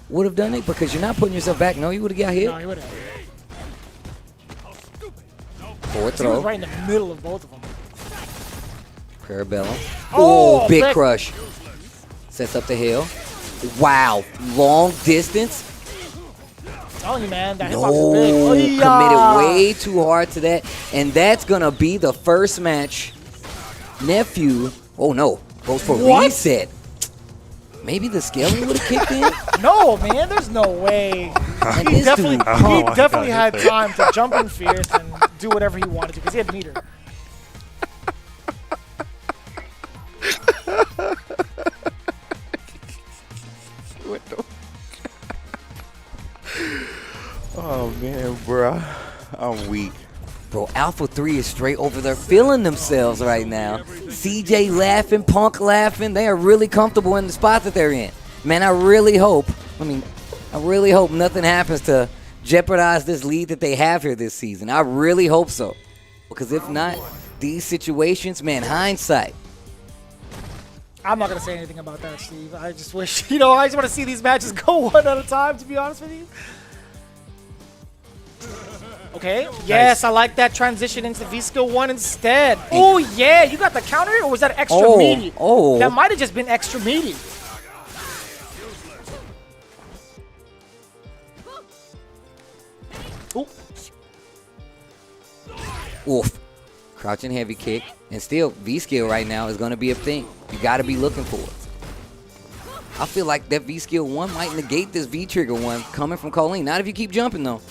would have done it, because you're not putting yourself back. No, you would have got hit. No, he would have. Forward He throw. was right in the middle of both of them. Parabellum. Oh, big crush. Sets up the hill. Wow. Long distance. I'm telling you, man, that hitbox is big. Oh, yeah. Committed way too hard to that. And that's going to be the first match. Nephew. Oh, no. Goes for reset. Maybe the scaling would have kicked in? No, man, there's no way. He definitely had time to jump in fierce and do whatever he wanted to because he had meter. Oh, man, bro. I'm weak. Bro, Alpha 3 is straight over there feeling themselves right now. CJ laughing, Punk laughing. They are really comfortable in the spot that they're in. Man, I really hope nothing happens to jeopardize this lead that they have here this season. I really hope so. Because if not, these situations, man, hindsight. I'm not going to say anything about that, Steve. I just wish, I just want to see these matches go one at a time, to be honest with you. Okay. Yes, I like that transition into V-Skill 1 instead. Oh, yeah. You got the counter, or was that extra meaty? Oh. That might have just been extra meaty. Ooh. Oof. Crouching heavy kick. And still, V-Skill right now is going to be a thing. You got to be looking for it. I feel like that V-Skill 1 might negate this V-Trigger 1 coming from Colleen. Not if you keep jumping, though.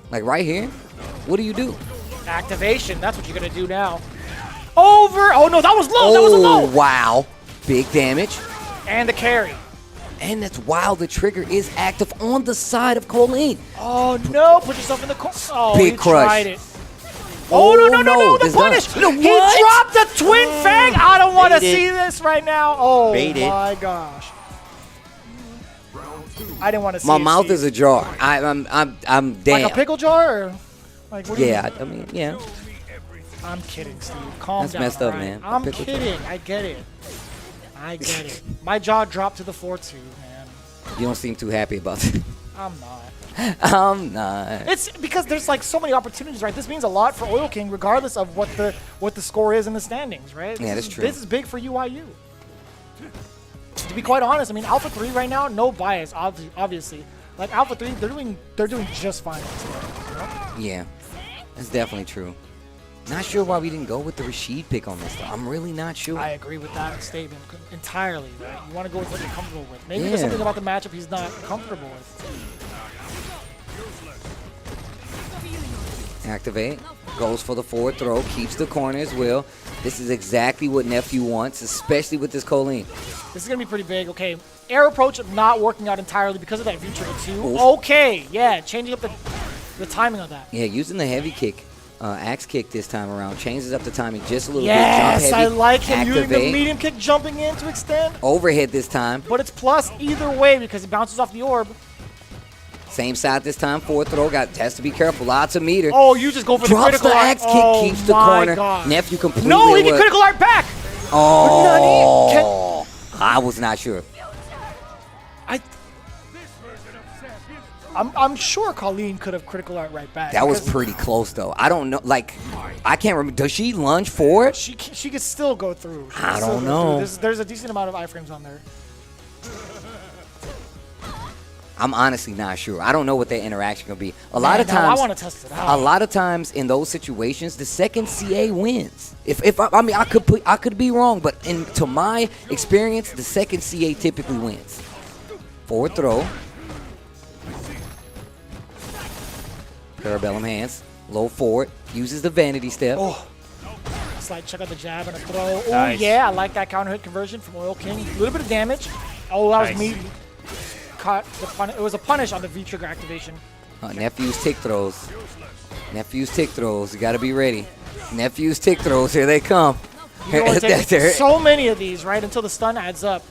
Like right here, what do you do? Activation. That's what you're going to do now. Over. Oh, no, that was low. That was a low. Wow. Big damage. And the carry. And that's while the trigger is active on the side of Colleen. Oh, no. Put yourself in the corner. Oh, Big he crush. tried it. Oh, no. The punish. He dropped the twin fang. I don't want to see this right now. Oh, my gosh. I didn't want to see My mouth is ajar. I'm damn. Like a pickle jar? Or like, what do you mean? I mean, yeah. I'm kidding, Steve. Calm That's down. messed up, right? man. I'm Pickle kidding. I get it. My jaw dropped to the floor, too, man. You don't seem too happy about it. I'm not. I'm not. It's because there's like so many opportunities, right? This means a lot for Oil King, regardless of what the score is in the standings, right? Yeah, that's true. This is big for UIU. To be quite honest, I mean, Alpha 3 right now, no bias, obviously. Like Alpha 3, they're doing just fine. Yeah, that's definitely true. Not sure why we didn't go with the Rashid pick on this, though. I'm really not sure. I agree with that statement entirely, right? You want to go with what you're comfortable with. Maybe there's something about the matchup he's not comfortable with. Activate. Goes for the forward throw. Keeps the corner as well. This is exactly what Nephew wants, especially with this Colleen. This is going to be pretty big. Okay. Air approach not working out entirely because of that V-trigger too. Oof. Okay. Yeah. Changing up the timing of that. Yeah, using the heavy kick. Axe kick this time around. Changes up the timing just a little yes, bit. Jump heavy. I like him using Activate. the medium kick jumping in to extend. Overhead this time. But it's plus either way because it bounces off the orb. Same side this time. Forward throw. Has to be careful. Lots of meter. Oh, you just go for Drops the critical the art. axe kick. Oh, Keeps the my corner. God. Nephew completely No, he can aware. critical art back. Oh. I was not sure. I'm sure Colleen could have critical art right back. That was pretty close, though. I don't know. Like, I can't remember. Does she lunge for it? She could still go through. I don't know. There's a decent amount of iframes on there. I'm honestly not sure. I don't know what their interaction will be. A lot of I times, want to test it out. a lot of times in those situations, the second CA wins. I mean, I could be wrong, but to my experience, the second CA typically wins. Forward throw. Parabellum hands. Low forward. Uses the vanity step. Oh. Slide check out the jab and a throw. Oh, Nice. yeah. I like that counter hit conversion from Oil King. A little bit of damage. Oh, that was Nice. meaty. Caught the it was a punish on the V-trigger activation. Nephew's tick throws. Nephew's tick throws. You got to be ready. Nephew's tick throws. Here they come. You know, it takes so many of these, right, until the stun adds up.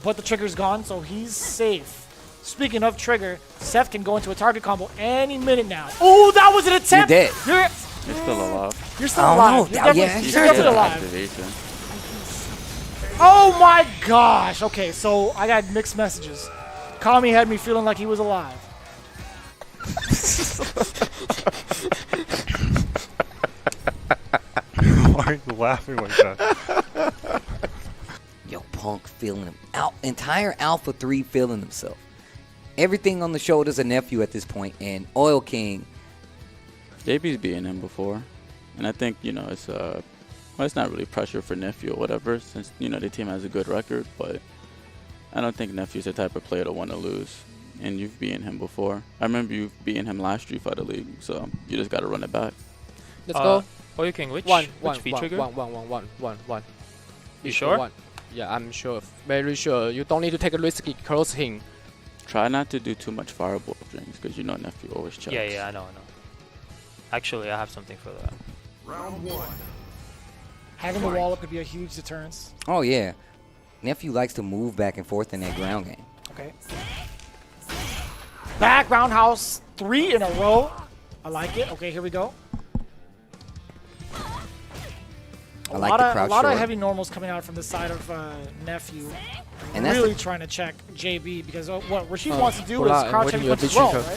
But the trigger's gone, so he's safe. Speaking of trigger, Seth can go into a target combo any minute now. Oh, that was an attempt. You're dead. You're still alive. You're still I don't alive. know. You're Yeah, definitely, sure. you're definitely alive. Activation. Oh my gosh. Okay, so I got mixed messages. Kami had me feeling like he was alive. Why are you laughing like that? Yo, Punk feeling him out. Entire Alpha 3 feeling himself. Everything on the shoulders of Nephew at this point, and Oil King. JB's beaten him before, and I think it's well, it's not really pressure for Nephew or whatever, since the team has a good record. But I don't think Nephew's the type of player to want to lose, and you've beaten him before. I remember you beating him last Street Fighter League, so you just got to run it back. Let's go. Oil King, which One. V-trigger? One. You sure? One. Yeah, I'm sure. Very sure. You don't need to take a risky close him. Try not to do too much fireball strings, because Nephew always checks. Yeah, I know. Actually, I have something for that. Round one. Having the wall up could be a huge deterrence. Oh, yeah. Nephew likes to move back and forth in that ground game. Okay. Back roundhouse 3 in a row. I like it. Okay, here we go. I like the crouch A lot of short. heavy normals coming out from the side of Nephew. And that's really the- trying to check JB because what Rashid wants to do is Hola, crouch when heavy you're punch as well, teaching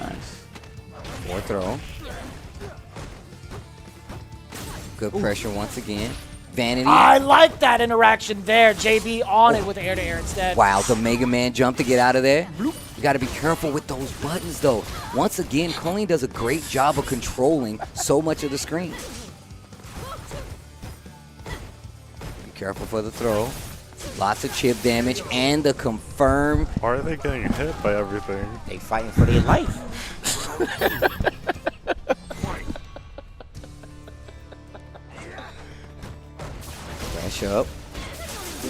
right? Nice. Forward throw. Good pressure once again. Vanity. I like that interaction there. JB on it with the air-to-air instead. Wow, the Mega Man jump to get out of there. You got to be careful with those buttons, though. Once again, Colleen does a great job of controlling so much of the screen. Be careful for the throw. Lots of chip damage and the confirm. Why are they getting hit by everything? They fighting for their life. Dash up.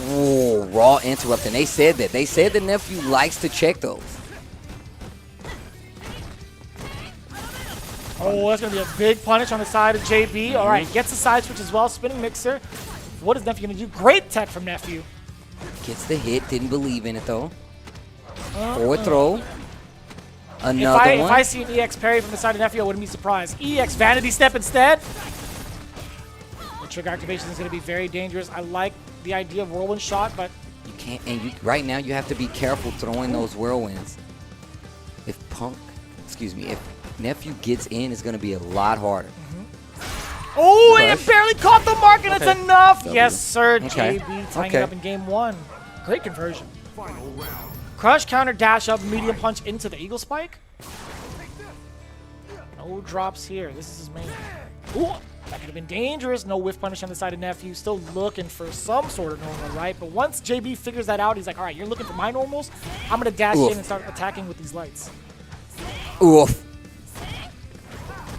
Ooh, raw interrupt. And they said that. They said the Nephew likes to check those. Oh, that's going to be a big punish on the side of JB. All right, gets the side switch as well. Spinning mixer. What is Nephew going to do? Great tech from Nephew. Gets the hit. Didn't believe in it, though. Forward throw. Another If one. I see an EX parry from the side of Nephew, I wouldn't be surprised. EX vanity step instead. The trigger activation is going to be very dangerous. I like the idea of whirlwind shot, but You can't, and right now you have to be careful throwing those whirlwinds. If Nephew gets in, it's going to be a lot harder. oh, Crush. it barely caught the mark, and it's enough. W. Yes, sir. Okay. JB tying Okay. it up in game 1. Great conversion. Final round. Crush counter dash up, medium punch into the eagle spike. No drops here. This is his main. Ooh, that could have been dangerous. No whiff punish on the side of Nephew. Still looking for some sort of normal, right? But once JB figures that out, he's like, all right, you're looking for my normals? I'm going to dash Oof. in and start attacking with these lights. Oof.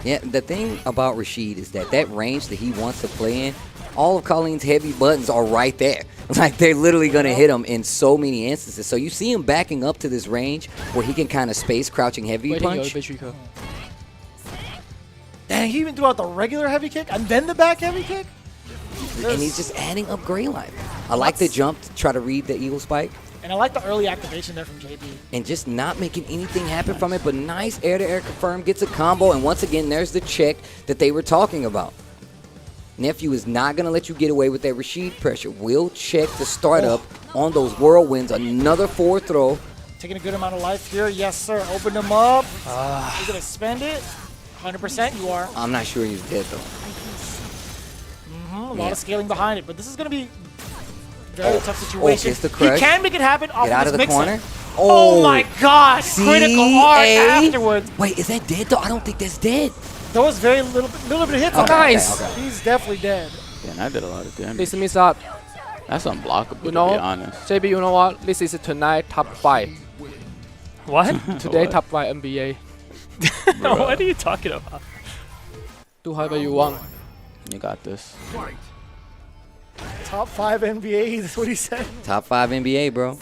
Yeah, the thing about Rashid is that range that he wants to play in, all of Colleen's heavy buttons are right there. Like, they're literally going to hit him in so many instances. So you see him backing up to this range where he can kind of space crouching heavy punch. Dang, he even threw out the regular heavy kick and then the back heavy kick? And he's just adding up gray life. I like the jump to try to read the eagle spike. And I like the early activation there from JB. And just not making anything happen from it, but nice air-to-air confirm, gets a combo, and once again, there's the check that they were talking about. Nephew is not going to let you get away with that Rashid pressure. Will check the startup on those whirlwinds. Another forward throw. Taking a good amount of life here. Yes, sir. Open him up. You're going to spend it. 100% you are. I'm not sure he's dead, though. A lot of scaling behind it, but this is going to be very tough situation. Gets the crush. He can make it happen off Get out of of this the mixer. corner. Oh my God! Critical art afterwards. Wait, is that dead, though? I don't think that's dead. There was very little bit of hits on Nice. that. He's definitely dead. Yeah, and I did a lot of damage. This means that, That's unblockable, you know, to be honest. JB, you know what? This is tonight top 5. What? Today What? top 5 NBA. What are you talking about? Do however you want. You got this. Top 5 NBA, that's what he said. Top 5 NBA, bro.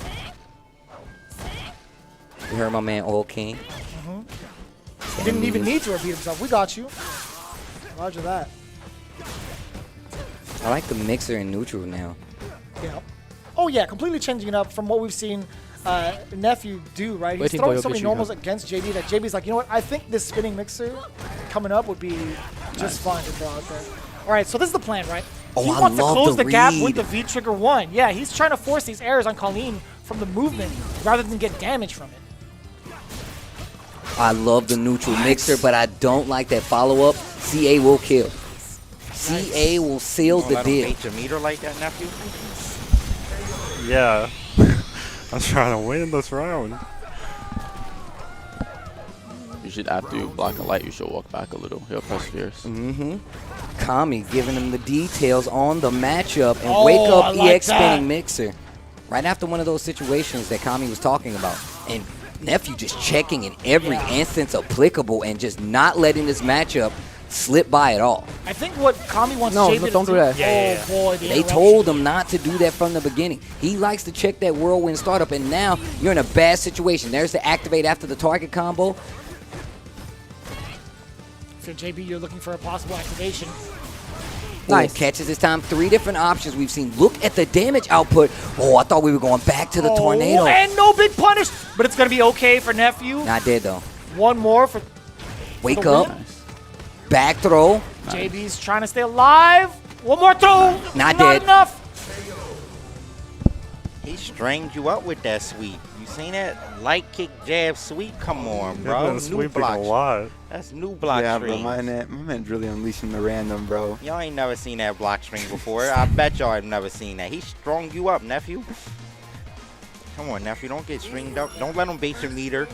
You heard my man, Oil King. He didn't even need to repeat himself. We got you. Roger that. I like the mixer in neutral now. Yeah. Oh yeah, completely changing it up from what we've seen Nephew do, right? He's Waiting throwing for so your many pitch, normals against JB that JB's like, you know what? I think this spinning mixer coming up would be just fine to throw out there. All right, so this is the plan, right? Oh, he I wants to love close the the gap read. with the V trigger 1. Yeah, he's trying to force these errors on Colleen from the movement rather than get damage from it. I love the neutral mixer, but I don't like that follow-up. CA will kill. CA will seal the Let him deal. bait your meter like that, Nephew? Yeah. I'm trying to win this round. You should, after you block a light, you should walk back a little. He'll press fierce. Kami giving him the details on the matchup and wake up I like EX that. spinning mixer. Right after one of those situations that Kami was talking about. And Nephew just checking in every instance applicable and just not letting this matchup slip by at all. I think what Kami wants No, JB no, to don't do that. Oh boy, the They interruption. told him not to do that from the beginning. He likes to check that whirlwind startup, and now you're in a bad situation. There's the activate after the target combo. So JB, you're looking for a possible activation. Nice. Oh, catches this time. 3 different options we've seen. Look at the damage output. Oh, I thought we were going back to the tornado. And no big punish, but it's going to be okay for Nephew. Not dead, though. One more for Wake the up. win. Back throw. JB's trying to stay alive. One more throw. Not dead. Enough. He stringed you up with that sweep. You seen that light kick jab sweep? Come on, bro. You've been New sweeping a block. lot. That's new block Yeah, bro, string. my man's really unleashing the random, bro. Y'all ain't never seen that block string before. I bet y'all have never seen that. He strung you up, Nephew. Come on, Nephew. Don't get stringed up. Don't let him bait your meter.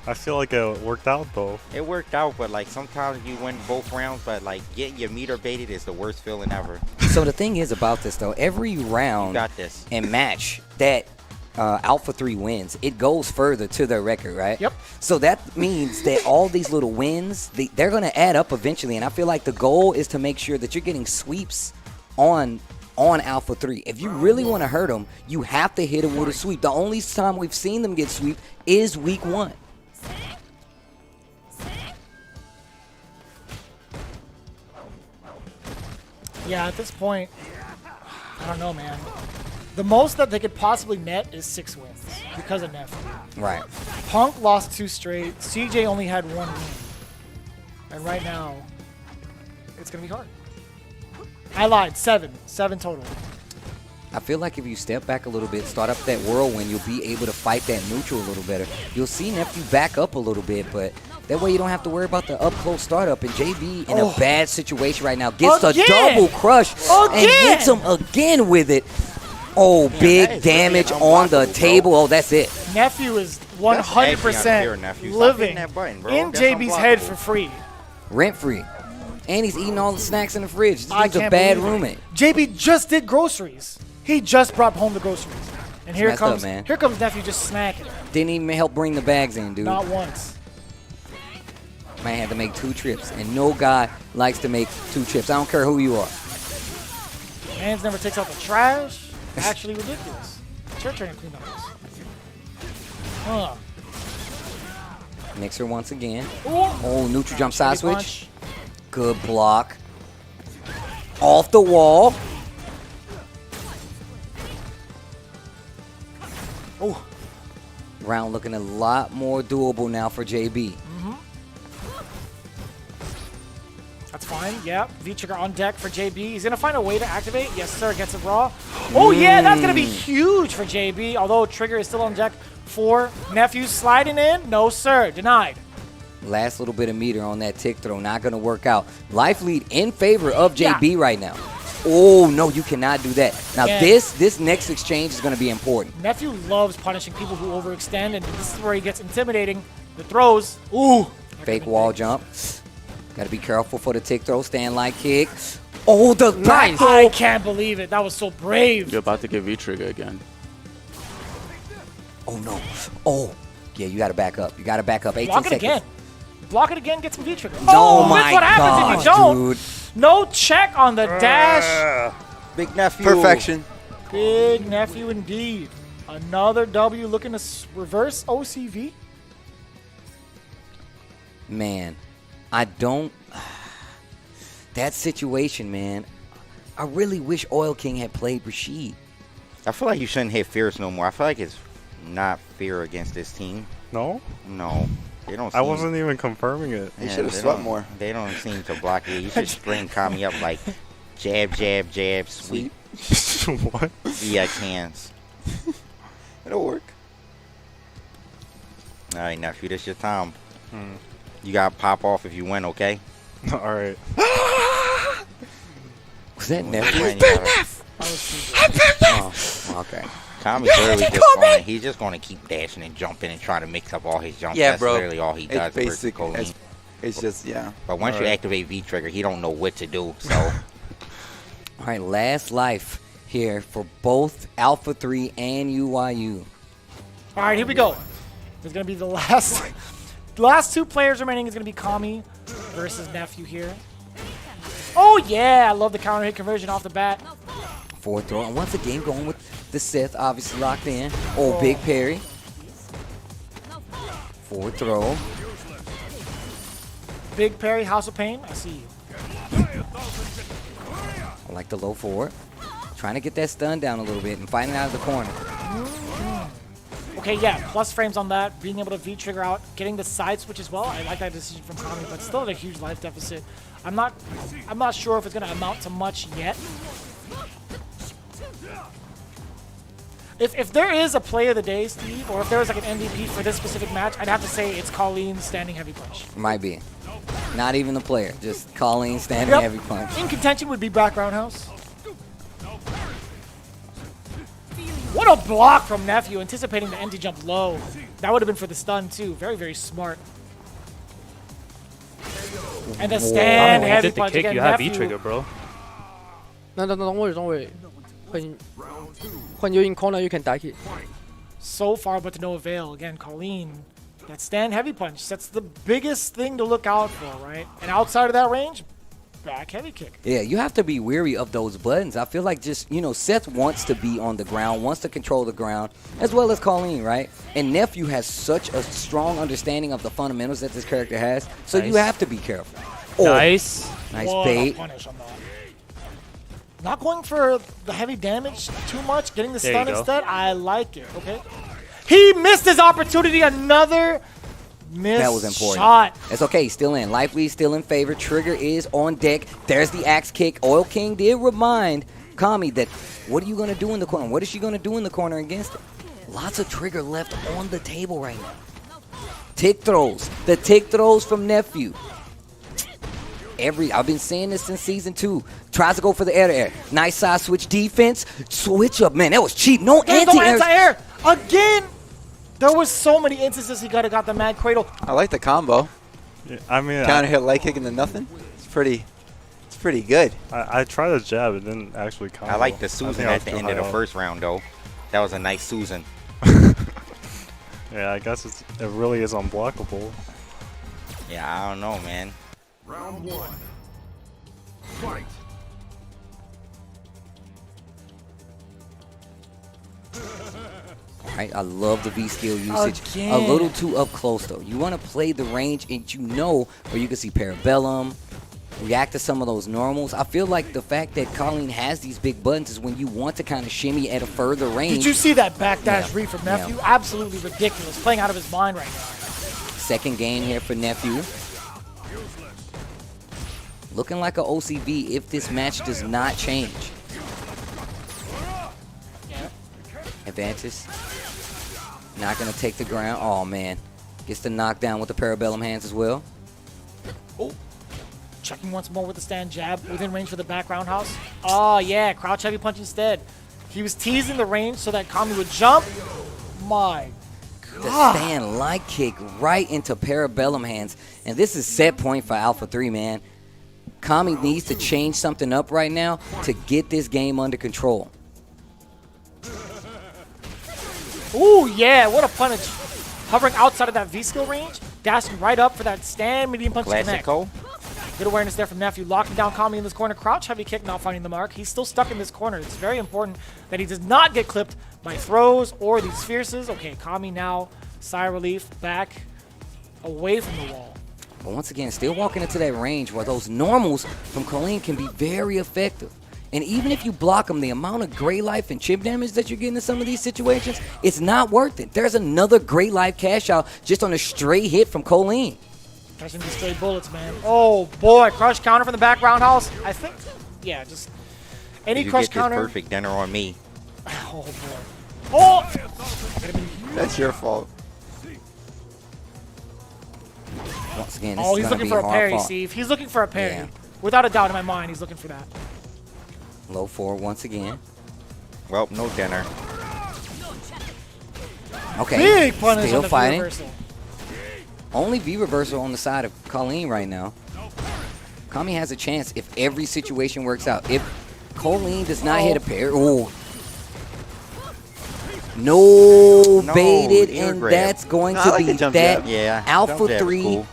I feel like it worked out though. It worked out, but like sometimes you win both rounds, but like getting your meter baited is the worst feeling ever. So the thing is about this, though, every round Got this. and match that Alpha 3 wins, it goes further to their record, right? Yep. So that means that all these little wins, they're going to add up eventually. And I feel like the goal is to make sure that you're getting sweeps on Alpha 3. If you really want to hurt them, you have to hit them with a sweep. The only time we've seen them get sweep is week 1. Yeah, at this point, I don't know, man. The most that they could possibly net is 6 wins because of Nephew. Right. Punk lost 2 straight. CJ only had 1 win. And right now, it's going to be hard. I lied. 7. 7 total. I feel like if you step back a little bit, start up that whirlwind, you'll be able to fight that neutral a little better. You'll see Nephew back up a little bit, but that way you don't have to worry about the up-close startup. And JB in a bad situation right now. Gets a double crush and hits him again with it. Oh, big damage on the table. Oh, that's it. Nephew is That's edgy out here, 100% Nephew. Stop living hitting that button, bro. in That's JB's head unblockable. for free. Rent-free. And he's eating all the snacks in the fridge. This I dude's a can't bad believe it. roommate. JB just did groceries. He just brought home the groceries. And here Messed up, comes man. Nephew just snacking. Didn't even help bring the bags in, dude. Not once. Man had to make 2 trips, and no guy likes to make 2 trips. I don't care who you are. Hands never takes out the trash. Actually ridiculous. It's your turn to clean up this. Huh. Mixer once again. Ooh. Oh, neutral jump side Heavy switch. Good block. Off the wall. Oh. Round looking a lot more doable now for JB. That's fine. Yeah. V-trigger on deck for JB. He's going to find a way to activate. Yes, sir. Gets it raw. Oh, yeah. That's going to be huge for JB. Although trigger is still on deck for Nephew. Sliding in. No, sir. Denied. Last little bit of meter on that tick throw. Not going to work out. Life lead in favor of JB right now. Oh, no. You cannot do that. Now, this next exchange is going to be important. Nephew loves punishing people who overextend, and this is where he gets intimidating. The throws. Ooh. Fake wall jump. Got to be careful for the tick throw. Stand like kick. Oh, the back throw. I can't believe it. That was so brave. You're about to get V-trigger again. Oh, no. Oh. Yeah, you got to back up. You got to back up. 18 Block it seconds. again. Block it again, get some V-trigger. Oh, that's my what happens if you don't. dude. No check on the dash. Big Nephew. Perfection. Big Nephew indeed. Another W looking to reverse OCV. Man, I don't. That situation, man. I really wish Oil King had played Rashid. I feel like you shouldn't hit Fierce no more. I feel like it's not fair against this team. No? No. They don't I wasn't even confirming it. He should have swept more. They don't seem to block it. You should string Kami up like jab, jab, jab, sweep. What? Yeah, cans. It'll work. All right, Nephew, this your time. You got to pop off if you win, okay? All right. Was that Nephew? Oh, okay. Kami's literally just going. He's just going to keep dashing and jumping and trying to mix up all his jumps. Yeah, That's bro. literally all he does. It's basic. It's just, yeah. But once you activate V-trigger, he don't know what to do. So, All right, last life here for both Alpha 3 and UYU. All right, here we go. There's going to be the last 2 players remaining is going to be Kami versus Nephew here. Oh, yeah. I love the counter hit conversion off the bat. Forward throw. And once again, going with the Sith, obviously locked in. Oh, big parry. Forward throw. Big parry, House of Pain. I see you. I like the low forward. Trying to get that stun down a little bit and fighting out of the corner. Okay, yeah, plus frames on that. Being able to V-trigger out, getting the side switch as well. I like that decision from Kami, but still at a huge life deficit. I'm not sure if it's going to amount to much yet. If there is a play of the day, Steve, or if there was like an MVP for this specific match, I'd have to say it's Colleen's standing heavy punch. Might be. Not even the player. Just Colleen standing heavy punch. In contention would be back roundhouse. What a block from Nephew, anticipating the empty jump low. That would have been for the stun too. Very, very smart. And the stand heavy Did the punch kick, again. you have Nephew. V-trigger, bro. No, don't worry. When you're in corner, you can die hit. So far, but to no avail. Again, Colleen, that stand heavy punch. That's the biggest thing to look out for, right? And outside of that range, back heavy kick. Yeah, you have to be wary of those buttons. I feel like just, Seth wants to be on the ground, wants to control the ground, as well as Colleen, right? And Nephew has such a strong understanding of the fundamentals that this character has, so you have to be careful. Oh, Nice. Nice What bait. a punish on that. Not going for the heavy damage too much, getting the There stun you go. instead. I like it. Okay. He missed his opportunity. Another missed That was important. shot. It's okay, still in. Life lead still in favor. Trigger is on deck. There's the axe kick. Oil King did remind Kami that what are you going to do in the corner? What is she going to do in the corner against it? Lots of trigger left on the table right now. Tick throws. The tick throws from Nephew. I've been saying this since season 2. Tries to go for the air-to-air. Nice side switch defense. Switch up, man. That was cheap. No There's no anti-air. anti-air. Again. There was so many instances he could have got the mad cradle. I like the combo. Yeah, I mean, Counter hit light kick into nothing. It's pretty good. I tried a jab. It didn't actually come. I like the Susan at the end of the first round, though. That was a nice Susan. Yeah, I guess it really is unblockable. Yeah, I don't know, man. Round 1. Fight. Right, I love the V skill usage. Again. A little too up close though. You want to play the range and you know where you can see Parabellum, react to some of those normals. I feel like the fact that Colleen has these big buttons is when you want to kind of shimmy at a further range. Did you see that backdash Yeah. read from Yeah. Nephew? Absolutely ridiculous. Playing out of his mind right now. Second game here for Nephew. Looking like a OCV if this match does not change. Advantage. Not going to take the ground. Oh, man. Gets the knockdown with the Parabellum hands as well. Oh. Checking once more with the stand jab within range for the back roundhouse. Oh, yeah. Crouch heavy punch instead. He was teasing the range so that Kami would jump. My The God. stand light kick right into Parabellum hands. And this is set point for Alpha 3, man. Kami needs to change something up right now to get this game under control. Ooh, yeah. What a punish. Hovering outside of that V-skill range. Dashing right up for that stand medium punch to connect. Classico. Good awareness there from Nephew. Locking down Kami in this corner. Crouch heavy kick, not finding the mark. He's still stuck in this corner. It's very important that he does not get clipped by throws or these fierces. Okay, Kami now, sigh of relief, back away from the wall. But once again, still walking into that range where those normals from Colleen can be very effective. And even if you block them, the amount of gray life and chip damage that you're getting in some of these situations, it's not worth it. There's another gray life cash out just on a straight hit from Colleen. Catching these straight bullets, man. Oh, boy. Crush counter from the back roundhouse. I think, yeah, just any If you crush get this counter. perfect dinner on me. Oh, boy. Oh! That's your fault. Once again, this Oh, is he's going to looking be for a hard parry, fought. Steve. He's looking for a parry. Yeah. Without a doubt in my mind, he's looking for that. Low forward once again. Well, no dinner. Okay, Big punish still on the fighting. reversal. Only V reversal on the side of Colleen right now. Kami has a chance if every situation works out. If Colleen does not hit a parry, oh. No, baited, ear and grab. that's going No, I to like be the jump that. jab. Yeah. Alpha jump jab is 3 cool.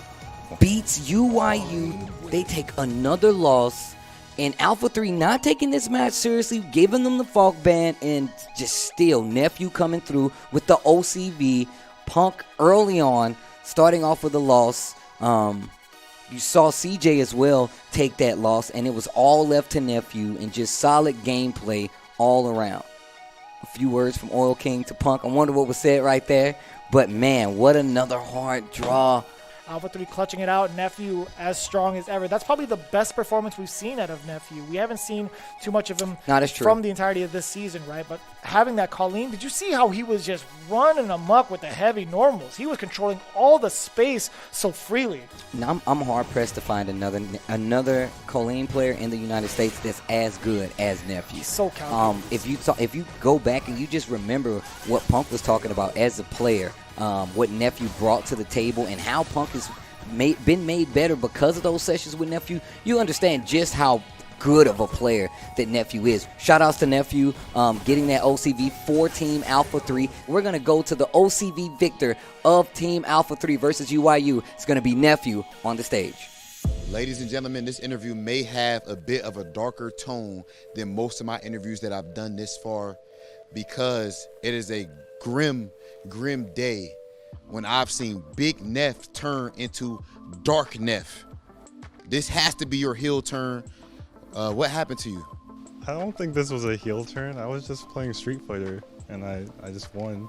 beats UYU. They take another loss. And Alpha 3 not taking this match seriously, giving them the Falk ban, and just still Nephew coming through with the OCV. Punk early on, starting off with a loss. You saw CJ as well take that loss, and it was all left to Nephew, and just solid gameplay all around. A few words from Oil King to Punk. I wonder what was said right there. But man, what another hard draw. Alpha 3 clutching it out. Nephew as strong as ever. That's probably the best performance we've seen out of Nephew. We haven't seen too much of him Not as true. from the entirety of this season, right? But having that Colleen, did you see how he was just running amok with the heavy normals? He was controlling all the space so freely. Now, I'm hard pressed to find another Colleen player in the United States that's as good as Nephew. He's so calculated. If you go back and you just remember what Punk was talking about as a player, what Nephew brought to the table, and how Punk has been made better because of those sessions with Nephew, you understand just how good of a player that Nephew is. Shout outs to Nephew getting that OCV for Team Alpha 3. We're going to go to the OCV victor of Team Alpha 3 versus UYU. It's going to be Nephew on the stage. Ladies and gentlemen, this interview may have a bit of a darker tone than most of my interviews that I've done this far, because it is a grim day when I've seen Big Neff turn into Dark Neff. This has to be your heel turn. What happened to you? I don't think this was a heel turn. I was just playing Street Fighter, and I just won.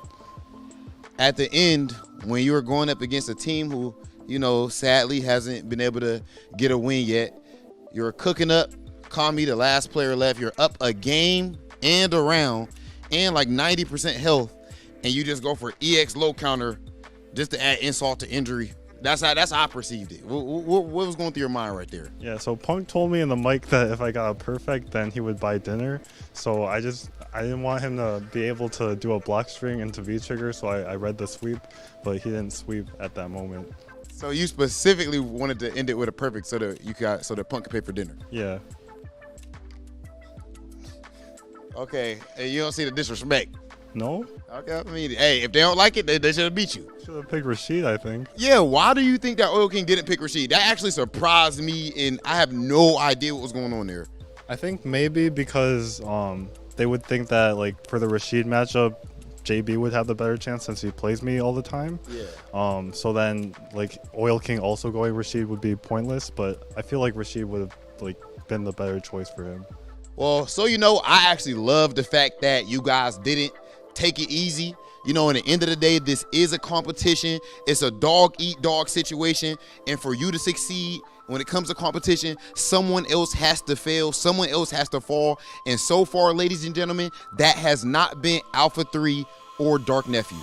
At the end, when you were going up against a team who, you know, sadly hasn't been able to get a win yet, you're cooking up. Kami, the last player left. You're up a game and a round and like 90% health, and you just go for EX low counter just to add insult to injury. That's how I perceived it. What was going through your mind right there? Yeah, so Punk told me in the mic that if I got a perfect, then he would buy dinner. So I didn't want him to be able to do a block string into V-trigger, so I read the sweep, but he didn't sweep at that moment. So you specifically wanted to end it with a perfect so that Punk could pay for dinner. Yeah. Okay, and you don't see the disrespect. No? Okay, I mean, hey, if they don't like it, they should have beat you. Should have picked Rashid, I think. Yeah, why do you think that Oil King didn't pick Rashid? That actually surprised me, and I have no idea what was going on there. I think maybe because they would think that, like, for the Rashid matchup, JB would have the better chance since he plays me all the time. Yeah. So then, like, Oil King also going Rashid would be pointless, but I feel like Rashid would have, like, been the better choice for him. Well, so you know, I actually love the fact that you guys didn't take it easy. You know, in the end of the day, this is a competition. It's a dog-eat-dog situation. And for you to succeed when it comes to competition, someone else has to fail. Someone else has to fall. And so far, ladies and gentlemen, that has not been Alpha 3 or Dark Nephew.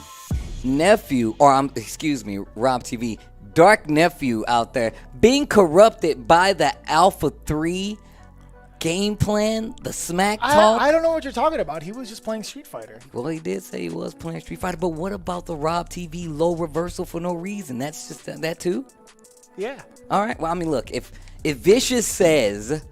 Nephew, or excuse me, Rob TV, Dark Nephew out there being corrupted by the Alpha 3 game plan, the smack talk. I don't know what you're talking about. He was just playing Street Fighter. Well, he did say he was playing Street Fighter, but what about the Rob TV low reversal for no reason? That's just that too? Yeah. All right. Well, I mean, look, if Vicious says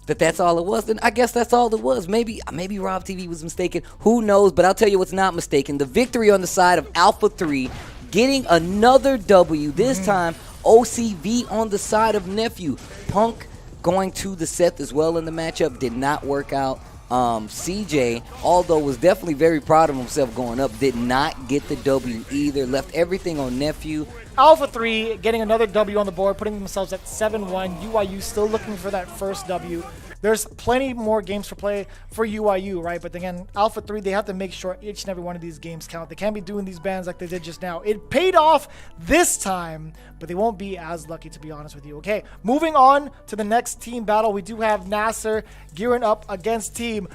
that that's all it was, then I guess that's all it was. Maybe Rob TV was mistaken. Who knows? But I'll tell you what's not mistaken. The victory on the side of Alpha 3, getting another W, this time OCV on the side of Nephew. Punk going to the Seth as well in the matchup did not work out. CJ, although was definitely very proud of himself going up, did not get the W either. Left everything on Nephew. Alpha 3 getting another W on the board, putting themselves at 7-1. UIU still looking for that first W. There's plenty more games to play for UIU, right? But again, Alpha 3, they have to make sure each and every one of these games count. They can't be doing these bans like they did just now. It paid off this time, but they won't be as lucky, to be honest with you. Okay, moving on to the next team battle. We do have NASR gearing up against Team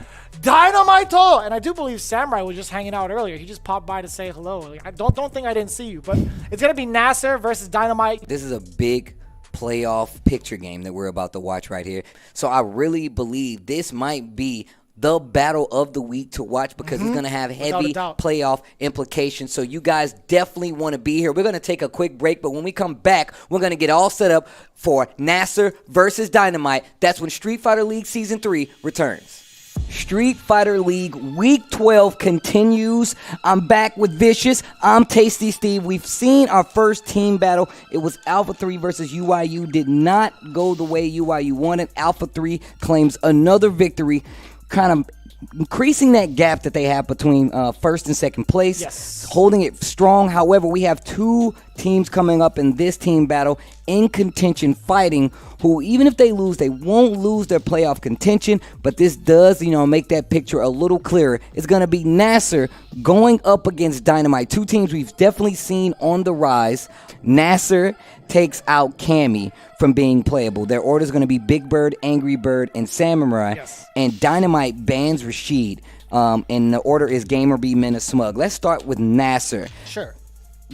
Dynamite. And I do believe Samurai was just hanging out earlier. He just popped by to say hello. I don't think I didn't see you, but it's going to be NASR versus Dynamite. This is a big playoff picture game that we're about to watch right here. So I really believe this might be the battle of the week to watch because it's going to have heavy playoff implications. So you guys definitely want to be here. We're going to take a quick break, but when we come back, we're going to get all set up for NASR versus Dynamite. That's when Street Fighter League Season 3 returns. Street Fighter League Week 12 continues. I'm back with Vicious. I'm Tasty Steve. We've seen our first team battle. It was Alpha 3 versus UIU. Did not go the way UIU wanted. Alpha 3 claims another victory, kind of increasing that gap that they have between first and second place. Yes. Holding it strong. However, we have two teams coming up in this team battle in contention fighting, who even if they lose, they won't lose their playoff contention, but this does, make that picture a little clearer. It's going to be NASR going up against Dynamite, two teams we've definitely seen on the rise. NASR takes out Cammy from being playable. Their order is going to be Bigbird, Angrybird, and Samurai, and Dynamite bans Rashid, and the order is Gamer B, Menace, Smug. Let's start with NASR. Sure.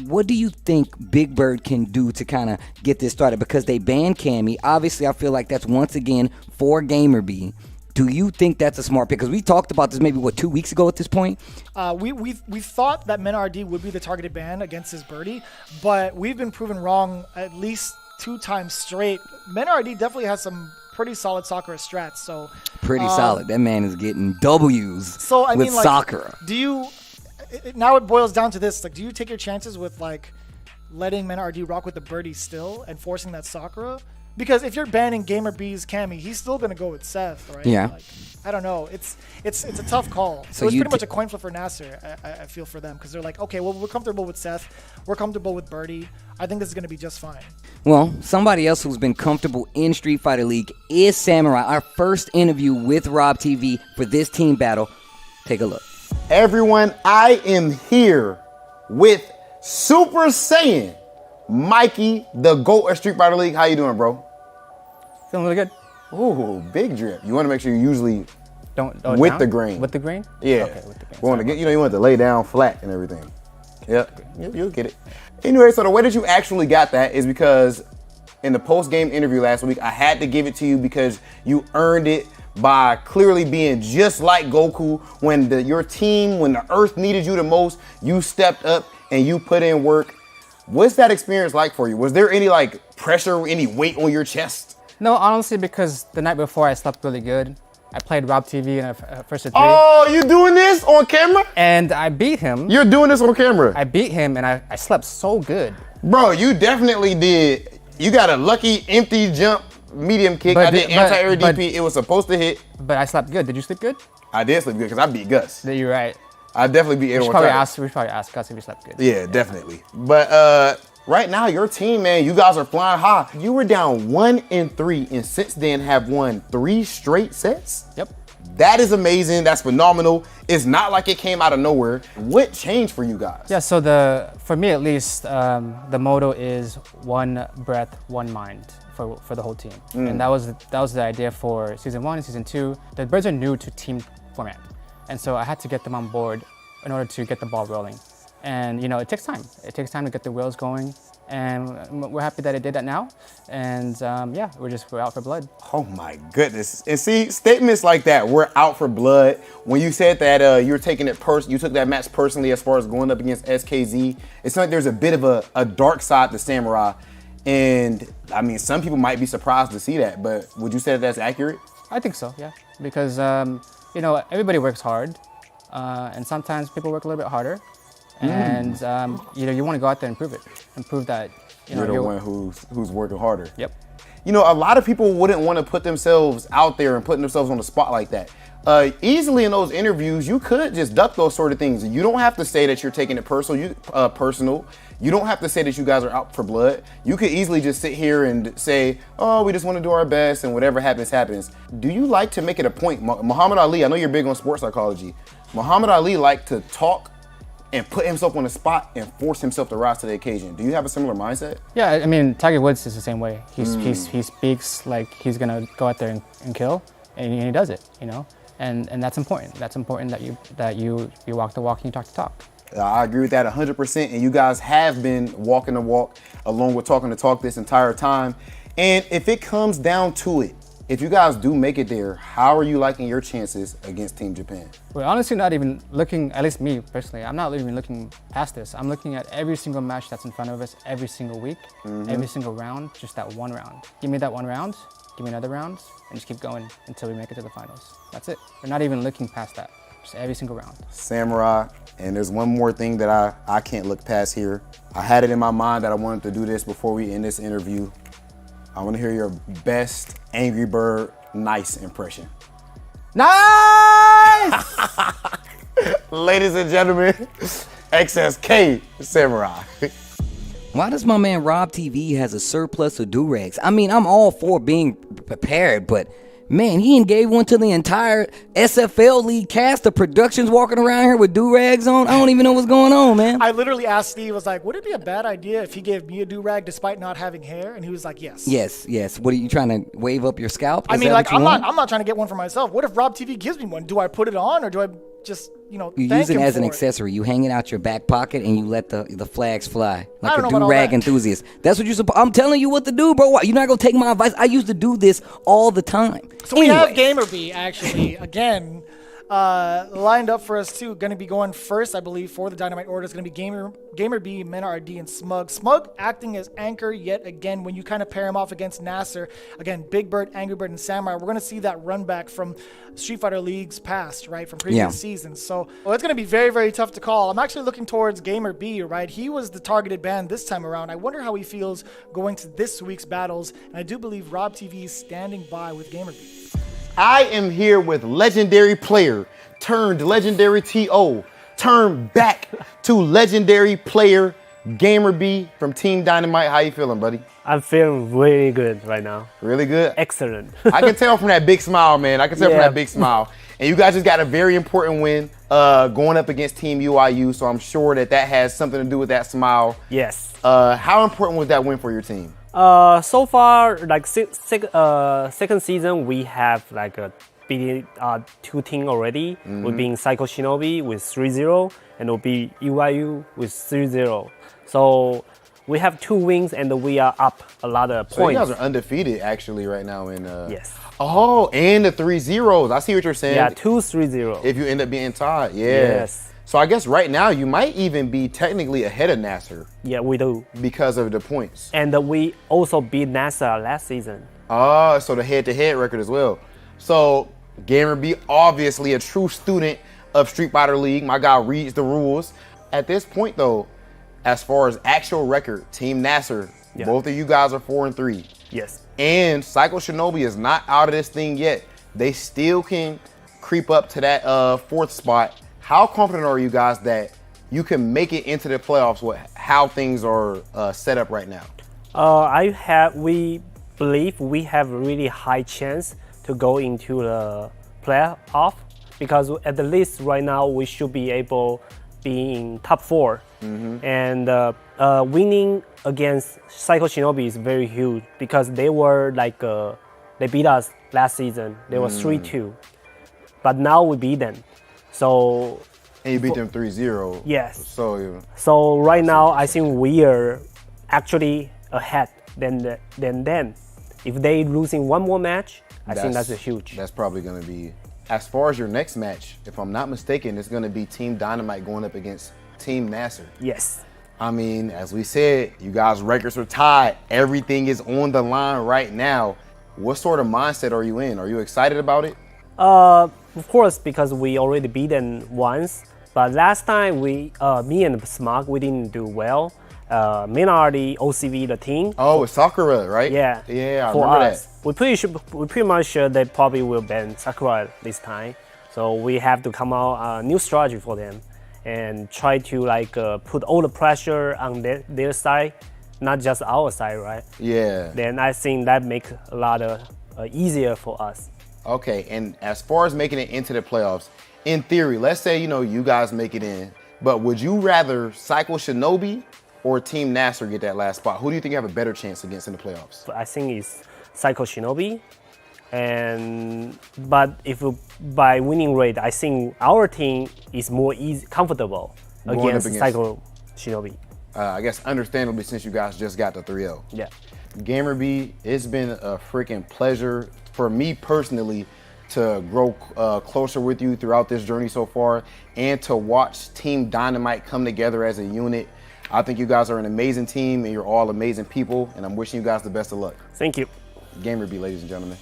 What do you think Big Bird can do to kind of get this started? Because they banned Cammy. Obviously, I feel like that's once again for Gamer B. Do you think that's a smart pick? Because we talked about this maybe, 2 weeks ago at this point? We thought that MenRD would be the targeted ban against his birdie, but we've been proven wrong at least 2 times straight. MenRD definitely has some pretty solid Sakura strats. So pretty solid. That man is getting W's with Sakura. Do you... Now it boils down to this: do you take your chances with letting MenRD rock with the birdie still and forcing that Sakura? Because if you're banning Gamer B's Cammy, he's still gonna go with Seth, right? Yeah. I don't know. It's a tough call. So it's pretty much a coin flip for NASR. I feel for them because they're like, okay, well we're comfortable with Seth, we're comfortable with birdie. I think this is gonna be just fine. Well, somebody else who's been comfortable in Street Fighter League is Samurai. Our first interview with Rob TV for this team battle. Take a look. Everyone, I am here with Super Saiyan Mikey, the GOAT of Street Fighter League. How you doing, bro? Feeling really good. Ooh, big drip. You want to make sure you usually don't with down? the grain. With the grain? Yeah. Okay, with the grain. Want to get, you want to lay down flat and everything. Yep, you'll get it. Anyway, so the way that you actually got that is because in the post-game interview last week, I had to give it to you because you earned it by clearly being just like Goku. When your team, when the Earth needed you the most, you stepped up and you put in work. What's that experience like for you? Was there any pressure, any weight on your chest? No, honestly, because the night before I slept really good. I played Rob TV in a first of 3. Oh, you doing this on camera? And I beat him. You're doing this on camera? I beat him and I slept so good. Bro, you definitely did. You got a lucky empty jump medium kick. I did anti-air DP. It was supposed to hit. But I slept good. Did you sleep good? I did sleep good because I beat Gus. You're right. I definitely beat everyone. We should probably ask Gus if he slept good. Yeah, definitely. But right now, your team, man, you guys are flying high. You were down 1-3, and since then have won 3 straight sets. Yep. That is amazing. That's phenomenal. It's not like it came out of nowhere. What changed for you guys? Yeah, so for me at least, the motto is one breath, one mind for the whole team. And that was the idea for season 1 and season 2. The birds are new to team format. And so I had to get them on board in order to get the ball rolling. And you know, it takes time. It takes time to get the wheels going. And we're happy that it did that now. And yeah, we're out for blood. Oh my goodness. And see, statements like that, we're out for blood. When you said that you were taking it you took that match personally as far as going up against SKZ, it's like there's a bit of a dark side to Samurai. And I mean, some people might be surprised to see that, but would you say that that's accurate? I think so, yeah. Because, you know, everybody works hard. And sometimes people work a little bit harder. And you know, you want to go out there and prove it, and prove that you're the one who's working harder. Yep. You know, a lot of people wouldn't want to put themselves out there and putting themselves on the spot like that. Easily in those interviews, you could just duck those sort of things. You don't have to say that you're taking it personal. You don't have to say that you guys are out for blood. You could easily just sit here and say, oh, we just want to do our best and whatever happens, happens. Do you like to make it a point? Muhammad Ali, I know you're big on sports psychology. Muhammad Ali liked to talk and put himself on the spot and force himself to rise to the occasion. Do you have a similar mindset? Yeah, I mean, Tiger Woods is the same way. He speaks like he's gonna go out there and kill, and he does it, you know. And that's important. That's important that you walk the walk and you talk the talk. I agree with that 100%. And you guys have been walking the walk along with talking the talk this entire time. And if it comes down to it, if you guys do make it there, how are you liking your chances against Team Japan? We're honestly not even looking, at least me personally, I'm not even looking past this. I'm looking at every single match that's in front of us every single week, every single round, just that one round. Give me that one round, give me another round, and just keep going until we make it to the finals. That's it. We're not even looking past that, just every single round. Samurai, and there's one more thing that I can't look past here. I had it in my mind that I wanted to do this before we end this interview. I want to hear your best Angrybird nice impression. Nice! Ladies and gentlemen, XSK Samurai. Why does my man Rob TV has a surplus of do-rags? I mean, I'm all for being prepared, but man, he ain't gave one to the entire SFL League cast. The production's walking around here with do-rags on. I don't even know what's going on, man. I literally asked Steve, I was like, would it be a bad idea if he gave me a do-rag despite not having hair? And he was like, yes. Yes. What are you trying to wave up your scalp? I mean, like, I'm not trying to get one for myself. What if Rob TV gives me one? Do I put it on or do I just, you know, you use it as an accessory. You hang it out your back pocket and you let the flags fly like a do-rag enthusiast. That's what I'm telling you what to do, bro. You're not gonna take my advice. I used to do this all the time. So we have GamerB actually again lined up for us too. Going to be going first, I believe, for the Dynamite order. It's going to be GamerB, MenRD, and Smug. Smug acting as anchor yet again when you kind of pair him off against NASR. Again, Bigbird, Angrybird, and Samurai. We're going to see that run back from Street Fighter Leagues past, right, from previous seasons. So it's going to be very, very tough to call. I'm actually looking towards GamerB, right? He was the targeted ban this time around. I wonder how he feels going to this week's battles. And I do believe Rob TV is standing by with GamerB. I am here with legendary player turned legendary TO, turned back to legendary player GamerB from Team Dynamite. How you feeling, buddy? I'm feeling really good right now. Really good? Excellent. I can tell from that big smile, man. I can tell from that big smile. And you guys just got a very important win going up against Team UIU, so I'm sure that has something to do with that smile. Yes. How important was that win for your team? So far, like second season, we have like beaten 2 teams already. We've been Psycho Shinobi with 3-0, and we'll be UIU with 3-0. So we have 2 wins, and we are up a lot of points. So you guys are undefeated actually right now in yes. Oh, and the 3-0s. I see what you're saying. Yeah, 2 3-0. If you end up being tied, yeah. Yes. So I guess right now you might even be technically ahead of NASR. Yeah, we do. Because of the points. And we also beat NASR last season. Ah, so the head-to-head record as well. So Gamer B, obviously a true student of Street Fighter League. My guy reads the rules. At this point, though, as far as actual record, Team NASR, both of you guys are 4-3. Yes. And Psycho Shinobi is not out of this thing yet. They still can creep up to that 4th spot. How confident are you guys that you can make it into the playoffs with how things are set up right now? We believe we have a really high chance to go into the playoff because at the least right now we should be able be in top 4. And winning against Psycho Shinobi is very huge because they were like they beat us last season. They were 3-2, but now we beat them. So and you beat them 3-0. Yes. So right now I think we are actually ahead than them. If they losing one more match, I think that's a huge. That's probably going to be. As far as your next match, if I'm not mistaken, it's going to be Team Dynamite going up against Team NASR. Yes. I mean, as we said, you guys' records are tied. Everything is on the line right now. What sort of mindset are you in? Are you excited about it? Of course, because we already beat them once. But last time me and Smart, we didn't do well. Minardi OCV the team. Oh, it's Sakura, right? Yeah. Yeah, I for remember us, that. We're pretty much sure they probably will ban Sakura this time. So we have to come out a new strategy for them and try to put all the pressure on their side, not just our side, right? Yeah. Then I think that makes a lot easier for us. Okay, and as far as making it into the playoffs, in theory, let's say you guys make it in, but would you rather Psycho Shinobi or Team NASR get that last spot? Who do you think you have a better chance against in the playoffs? I think it's Psycho Shinobi. But by winning rate, I think our team is more comfortable against Psycho Shinobi. I guess understandably since you guys just got the 3-0. Yeah. Gamer B, it's been a freaking pleasure for me personally to grow closer with you throughout this journey so far and to watch Team Dynamite come together as a unit. I think you guys are an amazing team and you're all amazing people, and I'm wishing you guys the best of luck. Thank you. Gamer B, ladies and gentlemen.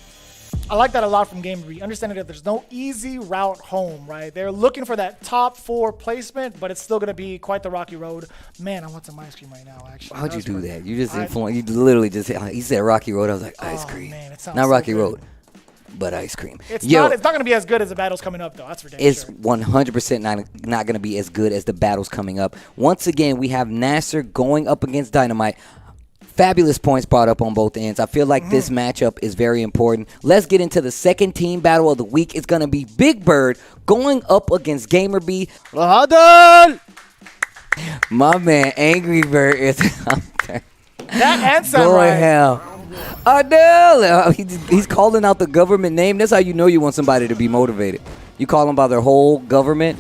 I like that a lot from Gamer B. Understanding that there's no easy route home, right? They're looking for that top 4 placement, but it's still going to be quite the rocky road. Man, I want some ice cream right now, actually. How'd you do that? You just influenced. You literally just he said Rocky Road. I was like, ice cream. Man, it sounds not so Rocky good. Road, but ice cream. It's not going to be as good as the battles coming up, though. That's for damn sure. It's 100% not going to be as good as the battles coming up. Once again, we have NASR going up against Dynamite. Fabulous points brought up on both ends. I feel like this matchup is very important. Let's get into the second team battle of the week. It's going to be Bigbird going up against Gamer B. My man, Angrybird is out there. That and Samurai. Going hell. Adele! He's calling out the government name. That's how you know you want somebody to be motivated. You call them by their whole government.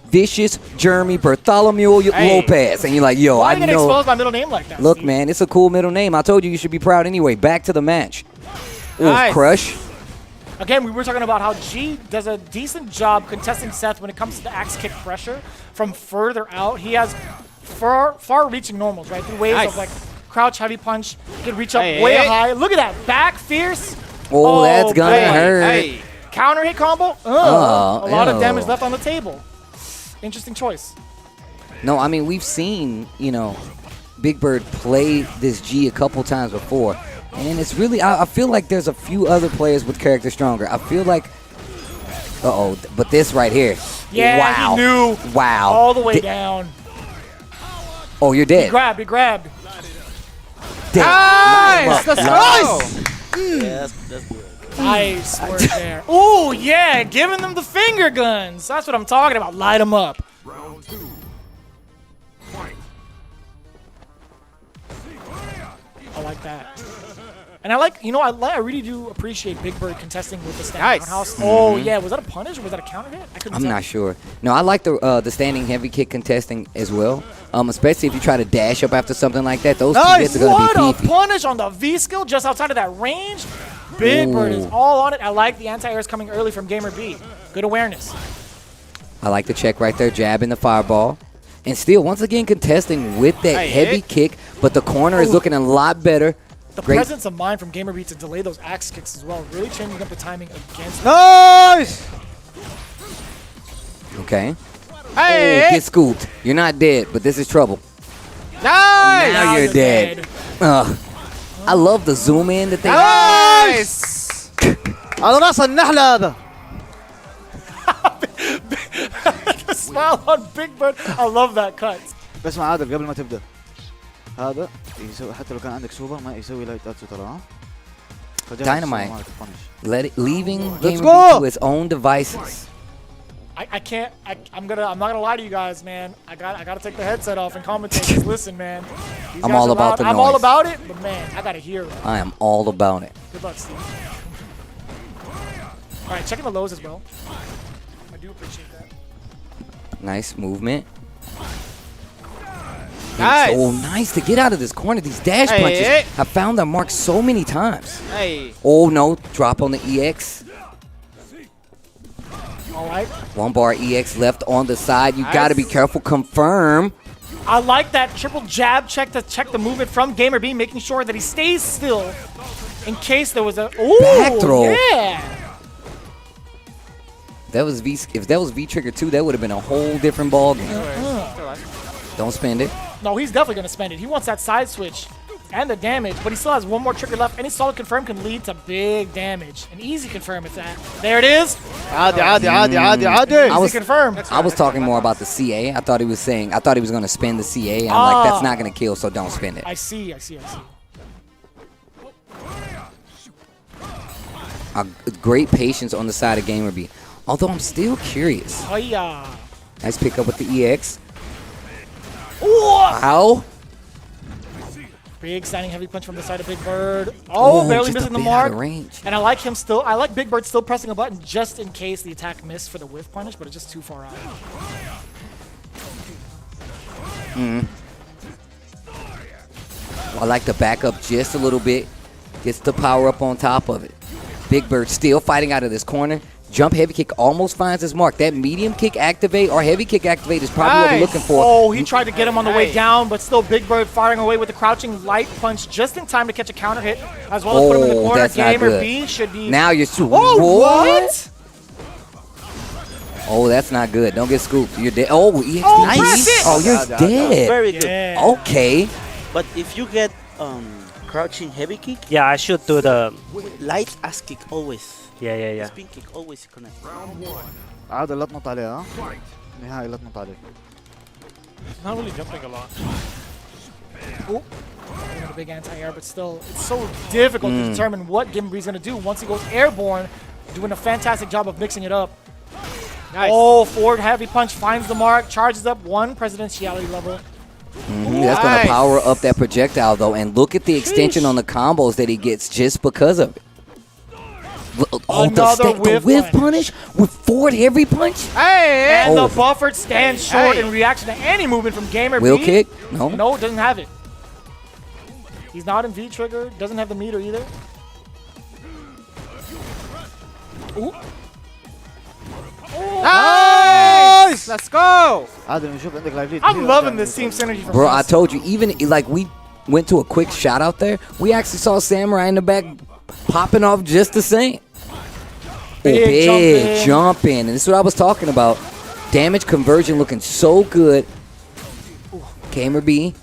Vicious Jeremy Bartholomew Lopez. And you're like, yo, Why I are you know. going to expose my middle name like that? Look, Steve? man, it's a cool middle name. I told you should be proud anyway. Back to the match. Ooh, Nice. Crush. Again, we were talking about how G does a decent job contesting Seth when it comes to the axe kick pressure from further out. He has far-reaching normals, right? Through waves of like crouch, heavy punch. He can reach up way high. Look at that. Back fierce. Oh, that's going to hurt. Hey. Counter hit combo. A lot of damage left on the table. Interesting choice. No, I mean, we've seen, Bigbird play this G a couple times before. And it's really, I feel like there's a few other players with character stronger. I feel like, but this right here. Yeah, wow. he knew. Wow. All the way down. Oh, you're dead. He grabbed. Dead. Nice! That's nice! Yeah, that's good. Nice work there. Ooh, yeah, giving them the finger guns. That's what I'm talking about. Light them up. Round 2. Fight. I like that. And I really do appreciate Bigbird contesting with the standing roundhouse. Oh, yeah. Was that a punish or was that a counter hit? I couldn't I'm tell. not sure. No, I like the standing heavy kick contesting as well. Especially if you try to dash up after something like that. Those two hits are going to be What beefy. a punish on the V skill just outside of that range. Bigbird is all on it. I like the anti-airs coming early from Gamer B. Good awareness. I like the check right there, jabbing the fireball. And still, once again, contesting with that heavy kick, but the corner is looking a lot better. The Great. presence of mind from Gamerbeat to delay those axe kicks as well, really changing up the timing against. Nice! Okay. Hey! Oh, get scooped. You're not dead, but this is trouble. Nice! Now you're dead. I love the zoom in that they نايس هذا راس النحلة هذا. The smile on Bigbird. I love that cut. بس مع عادل قبل ما تبدا هذا يسوي حتى لو كان عندك سوبر ما يسوي لايت اتسو ترى ها. Dynamite. Leaving Let's Gamerbeat go! to its own devices. I can't. I'm not gonna lie to you guys, man. I gotta take the headset off and commentate. 'Cause listen, man. These I'm guys all are about loud. the I'm all noise. about it, but man, I gotta hear it. I am all about it. Good luck, Steve. All right, checking the lows as well. I do appreciate that. Nice movement. Nice. So nice to get out of this corner. These dash Hey, punches hey. have found their mark so many times. Hey. Oh no, drop on the EX. All right. One bar EX left on the side. You Nice. gotta be careful. Confirm. I like that triple jab check to check the movement from Gamerbeat, making sure that he stays still in case there was a Back throw. Yeah. That was if that was V trigger 2, that would have been a whole different ball game. Don't spend it. No, he's definitely gonna spend it. He wants that side switch and the damage, but he still has one more trigger left. Any solid confirm can lead to big damage. An easy confirm if that. There it is. عادي عادي عادي عادي عادي. Easy confirm. I was talking more about the CA. I thought he was going to spend the CA. And I'm like, that's not going to kill, so don't spend it. I see. Great patience on the side of Gamerbeat. Although I'm still curious. Oh yeah. Nice pick up with the EX. Wow. Big standing heavy punch from the side of Bigbird. Oh, barely just a missing the bit out of mark. range. And I like him still. I like Bigbird still pressing a button just in case the attack missed for the whiff punish, but it's just too far out. I like to back up just a little bit. Gets the power up on top of it. Bigbird still fighting out of this corner. Jump heavy kick almost finds his mark. That medium kick activate or heavy kick activate is probably what we're looking for. Oh, he tried to get him on the way down, but still Bigbird firing away with the crouching light punch just in time to catch a counter hit, as well as put him in the corner. That's not Gamer good. B should be. Now you're Oh, what? Oh, that's not good. Don't get scooped. You're dead. Oh, EXP. Oh, press it. Oh, you're dead. Very good. Yeah. Okay. But if you get crouching heavy kick, Yeah, I should do the. light ass kick always. Yeah. Spin kick always connect. عادل لا تنط عليه ها. نهائي لا تنط عليه. Not really jumping a lot. Oh, a big anti-air, but still, it's so difficult to determine what Gimbri's going to do once he goes airborne, doing a fantastic job of mixing it up. Nice. Oh, forward heavy punch finds the mark, charges up one presidentiality level. That's going to power up that projectile, though. And look at the extension on the combos that he gets just because of it. Oh, the whiff punish with forward heavy punch? Hey. And the buffered stands short in reaction to any movement from Gamer Wheel B. kick? No. No, doesn't have it. He's not in V-trigger, doesn't have the meter either. Ooh. Nice. Let's go. عادل نشوف عندك لايف ليد. I'm loving this team synergy from Bro, I us. told you, even like we went to a quick shot out there, we actually saw Samurai in the back popping off just the same. Big jump in. And this is what I was talking about. Damage conversion looking so good. Gamer B.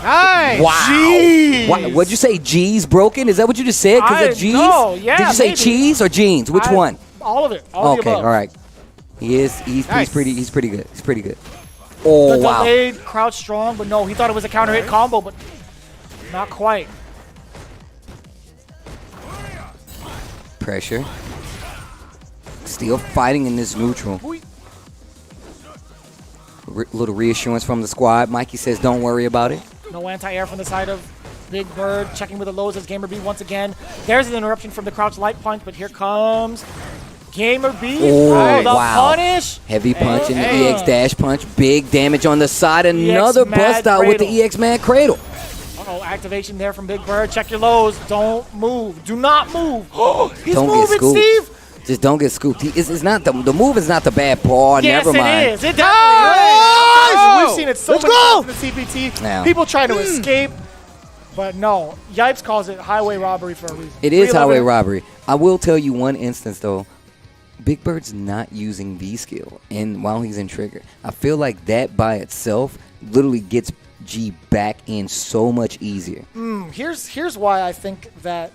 Nice. Wow. Jeez. What'd you say? G's broken? Is that what you just said? Because of G's? No, yeah, Did you say maybe. cheese or jeans? Which one? All of it. All of the Okay, above. all right. He's Nice. pretty good. He's pretty good. Oh, The wow. delayed crouch strong, but no, he thought it was a counter hit combo, but not quite. Pressure. Still fighting in this neutral. Little reassurance from the squad. Mikey says, don't worry about it. No anti-air from the side of Bigbird, checking with the lows as Gamer B once again. There's an interruption from the crouch light punch, but here comes Gamer B. Oh, the wow. punish. Heavy punch and the EX dash punch. Big damage on the side. Another mad bust out with the cradle. EX mad cradle. Uh-oh, activation there from Bigbird. Check your lows. Don't move. Do not move. He's Don't get moving, scooped. Steve. Just don't get scooped. It's not the move is not the bad part. Yes, Never mind. it is. It definitely is. We've seen it so Let's many go. times in the CPT. Yeah. People trying to escape. But no, Yipes calls it highway robbery for a reason. It is highway robbery. I will tell you one instance, though. Bigbird's not using V-skill while he's in trigger. I feel like that by itself literally gets G back in so much easier. Here's why I think that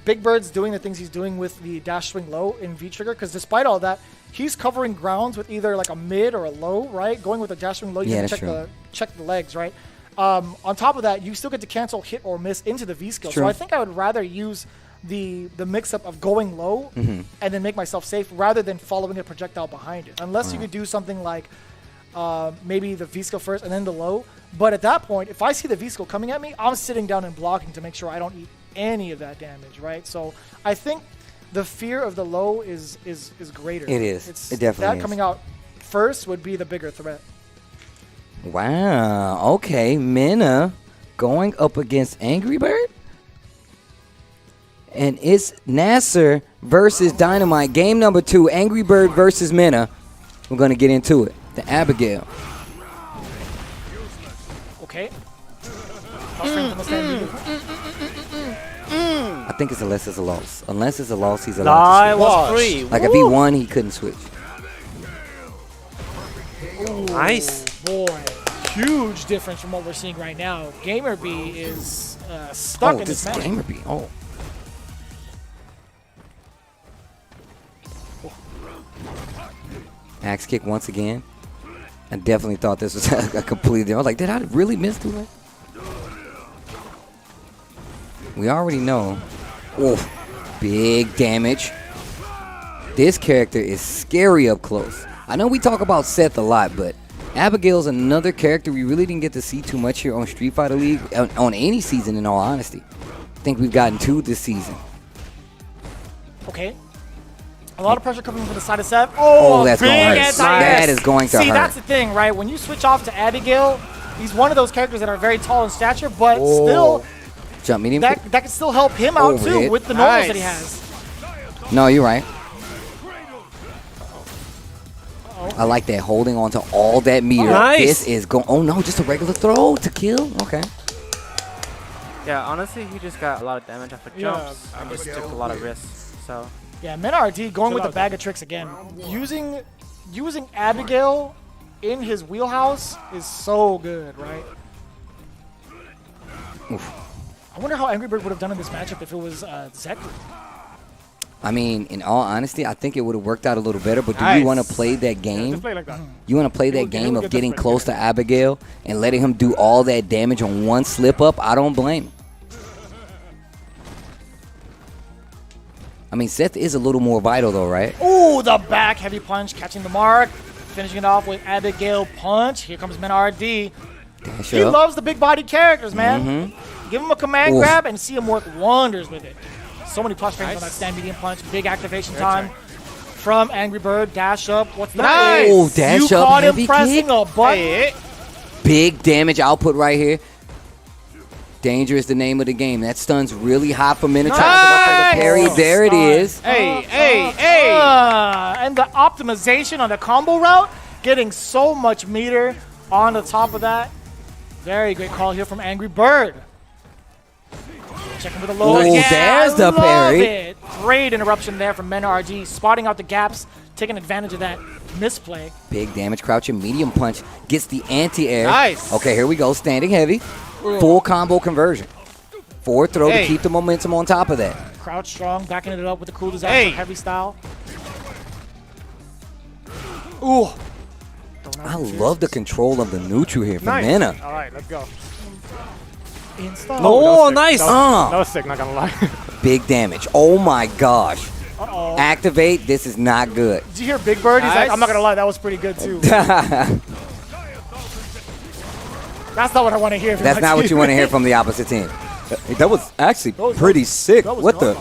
Bigbird's doing the things he's doing with the dash swing low in V-trigger, because despite all that, he's covering grounds with either like a mid or a low, right? Going with a dash swing low, you can check the legs, right? On top of that, you still get to cancel hit or miss into the V-skill. So I think I would rather use the mix-up of going low and then make myself safe rather than following a projectile behind it. Unless you could do something like maybe the V-skill first and then the low. But at that point, if I see the V-skill coming at me, I'm sitting down and blocking to make sure I don't eat any of that damage, right? So I think the fear of the low is greater. It is. It definitely is. That coming out first would be the bigger threat. Wow. Okay, Mena going up against Angrybird? And it's NASR versus Dynamite. Game number 2, Angrybird versus Mena. We're going to get into it. The Abigail. Okay. I think it's unless it's a loss. Unless it's a loss, he's allowed to switch. Was free. Like if he won, he couldn't switch. Ooh, nice. Boy, huge difference from what we're seeing right now. Gamer B is stuck in this match. Gamer B. Oh. Axe kick once again. I definitely thought this was a completely. I was like, did I really miss too much? We already know. Oh, big damage. This character is scary up close. I know we talk about Seth a lot, but Abigail's another character we really didn't get to see too much here on Street Fighter League, on any season in all honesty. I think we've gotten 2 this season. Okay. A lot of pressure coming from the side of Seth. Oh, that's going to hurt. That is going to hurt. See, that's the thing, right? When you switch off to Abigail, he's one of those characters that are very tall in stature, but still, jump medium. That can still help him out too with the normals that he has. No, you're right. I like that, holding on to all that meter. Nice. This is going. Oh no, just a regular throw to kill. Okay. Yeah, honestly, he just got a lot of damage off of jumps and just took a lot of risks. So. Yeah, MenRD going with the bag of tricks again. Using Abigail in his wheelhouse is so good, right? Oof. I wonder how Angrybird would have done in this matchup if it was Zeku. I mean, in all honesty, I think it would have worked out a little better, but do you want to play that game? Yeah, just play like that. You want to play that game of getting close to Abigail and letting him do all that damage on one slip-up? I don't blame him. I mean, Seth is a little more vital, though, right? Ooh, the back heavy punch, catching the mark. Finishing it off with Abigail punch. Here comes MenRD. He loves the big-bodied characters, man. Give him a command grab and see him work wonders with it. So many plus frames on that stand medium punch. Big activation time from Angrybird. Dash up. What's that? Oh, dash you up, caught him heavy pressing kick. a button. Big damage output right here. Danger is the name of the game. That stun's really hot for Minotaur. Nice. Parry. There it is. And the optimization on the combo route, getting so much meter on the top of that. Very great call here from Angrybird. Checking with a low. Oh, there's the parry. It. Great interruption there from MenRD, spotting out the gaps, taking advantage of that misplay. Big damage, crouching medium punch. Gets the anti-air. Nice. Okay, here we go. Standing heavy. Full combo conversion. Forward throw to keep the momentum on top of that. Crouch strong, backing it up with the cool disaster heavy style. Ooh. I love the control of the neutral here from Mena. All right, let's go. Oh, nice. That was sick, not gonna lie. Big damage. Oh my gosh. Uh-oh. Activate. This is not good. Did you hear Bigbird? He's like, I'm not gonna lie, that was pretty good too. That's not what I want to hear. That's not what you want to hear from the opposite team. That was actually pretty sick. What the?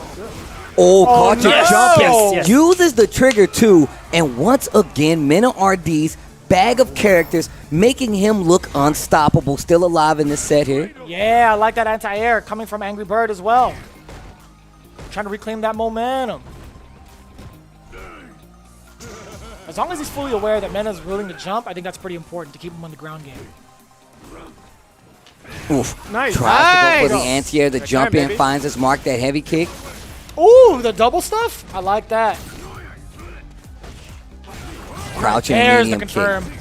Oh, caught you jumping. Yes. Uses the trigger too, and once again, MenRD's bag of characters, making him look unstoppable. Still alive in this set here. Yeah, I like that anti-air coming from Angrybird as well. Trying to reclaim that momentum. As long as he's fully aware that Mena's willing to jump, I think that's pretty important to keep him on the ground game. Oof. Nice. Tries to go for the anti-air. The jump in finds his mark, that heavy kick. Ooh, the double stuff? I like that. Crouching There's medium the confirm. kick.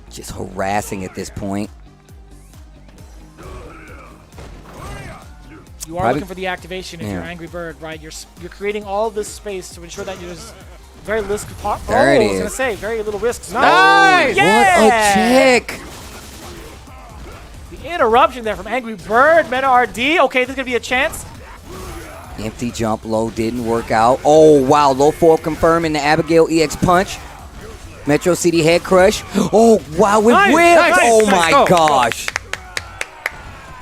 Just harassing at this point. You are looking for the activation if you're Angrybird, right? You're creating all this space to ensure that there's very little risk. There it is. I was gonna say very little risks. Nice! Yeah! What a check! The interruption there from Angrybird, Meta RD. Okay, this is gonna be a chance. Empty jump low didn't work out. Oh wow, low forward confirming the Abigail EX punch. Metro City head crush. Oh wow, with whip. Oh my gosh.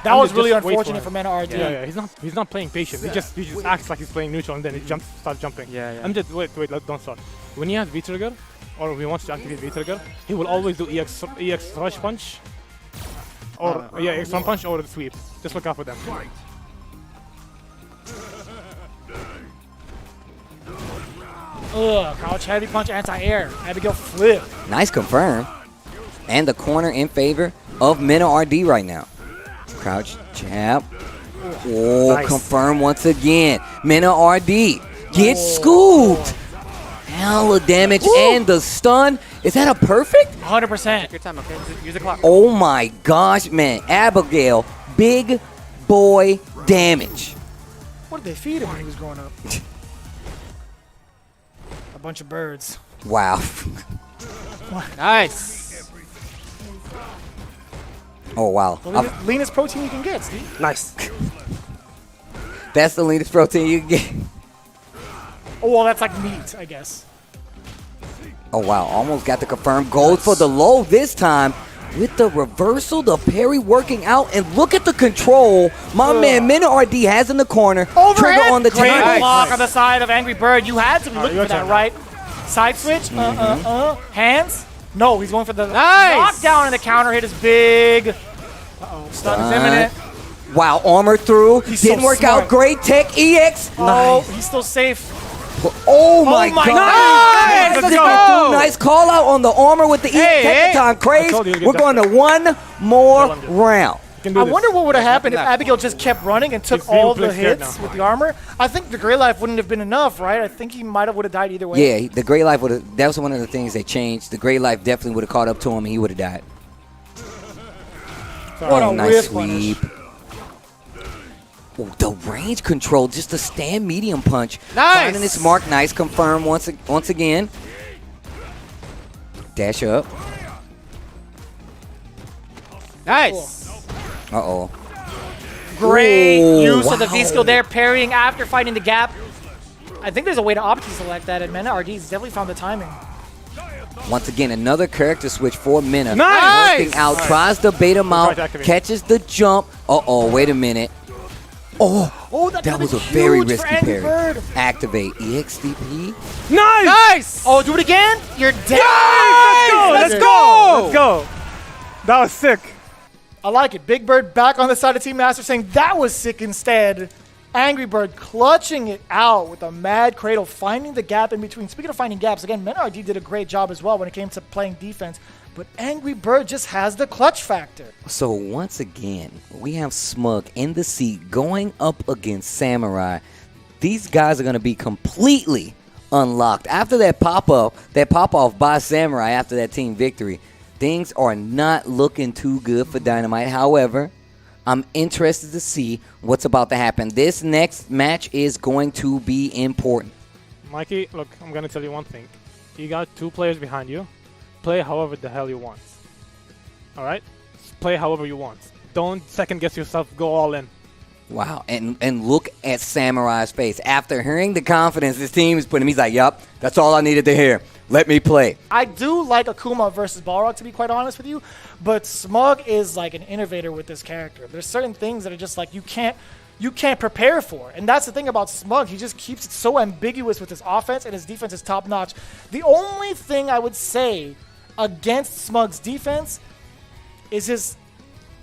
That was really unfortunate for Meta RD. Yeah, he's not playing patient. He just acts like he's playing neutral and then he starts jumping. Yeah. I'm just wait, don't start. When he has V trigger, or when he wants to activate V trigger, he will always do EX rush punch, or EX run punch or the sweep. Just look out for them. Ugh, crouch heavy punch anti-air. Abigail flip. Nice confirm. And the corner in favor of Mena RD right now. Crouch jab. Oh, nice. Confirm once again. Mena RD gets scooped. Hella damage and the stun. Is that a perfect? 100%. Your time, okay? Use the clock. Oh my gosh, man. Abigail, big boy damage. What did they feed him when he was growing up? A bunch of birds. Wow. Nice. Oh, wow. The leanest protein you can get, Steve. Nice. That's the leanest protein you can get. Oh, well, that's like meat, I guess. Oh, wow. Almost got the confirm. Goes for the low this time. With the reversal, the parry working out. And look at the control my man Mena RD has in the corner. Overhead. Trigger on the Great table. block on the side of Angrybird. You had to be looking for that, right? Side switch. Hands. No, he's going for the knockdown, and the counter hit is big. Uh-oh, stun is imminent. Wow, armor through. Didn't work out. Great tech EX. Oh, he's still safe. Oh my god. God. Let's go. Nice call out on the armor with the EX time. Craze. We're going to one more round. I wonder what would have happened if Abigail just kept running and took all the hits with the armor. I think the Gray Life wouldn't have been enough, right? I think he would have died either way. Yeah, the Gray Life would have. That was one of the things they changed. The Gray Life definitely would have caught up to him and he would have died. What a nice whiff sweep. Oh, the range control, just a stand medium punch. Nice. Finding its mark. Nice confirm once again. Dash up. Nice. Uh-oh. Great use of the V-skill there, parrying after finding the gap. I think there's a way to opti select that, and Mena RD's definitely found the timing. Once again, another character switch for Mena. Nice! Working out, tries to bait him out, catches the jump. Uh-oh, wait a minute. Oh, that was a very risky parry. Activate EXDP. Nice! Oh, do it again? You're dead! Let's go! Let's go! That was sick. I like it. Bigbird back on the side of Team NASR saying that was sick instead. Angrybird clutching it out with a mad cradle, finding the gap in between. Speaking of finding gaps, again, Mena RD did a great job as well when it came to playing defense, but Angrybird just has the clutch factor. So once again, we have Smug in the seat going up against Samurai. These guys are going to be completely unlocked. After that pop-off by Samurai after that team victory, things are not looking too good for Dynamite. However, I'm interested to see what's about to happen. This next match is going to be important. Mikey, look, I'm going to tell you one thing. You got two players behind you. Play however the hell you want. All right? Play however you want. Don't second-guess yourself. Go all in. Wow, and look at Samurai's face. After hearing the confidence this team is putting him, he's like, yup, that's all I needed to hear. Let me play. I do like Akuma versus Balrog, to be quite honest with you, but Smug is like an innovator with this character. There's certain things that are just like you can't prepare for. And that's the thing about Smug. He just keeps it so ambiguous with his offense, and his defense is top-notch. The only thing I would say against Smug's defense is his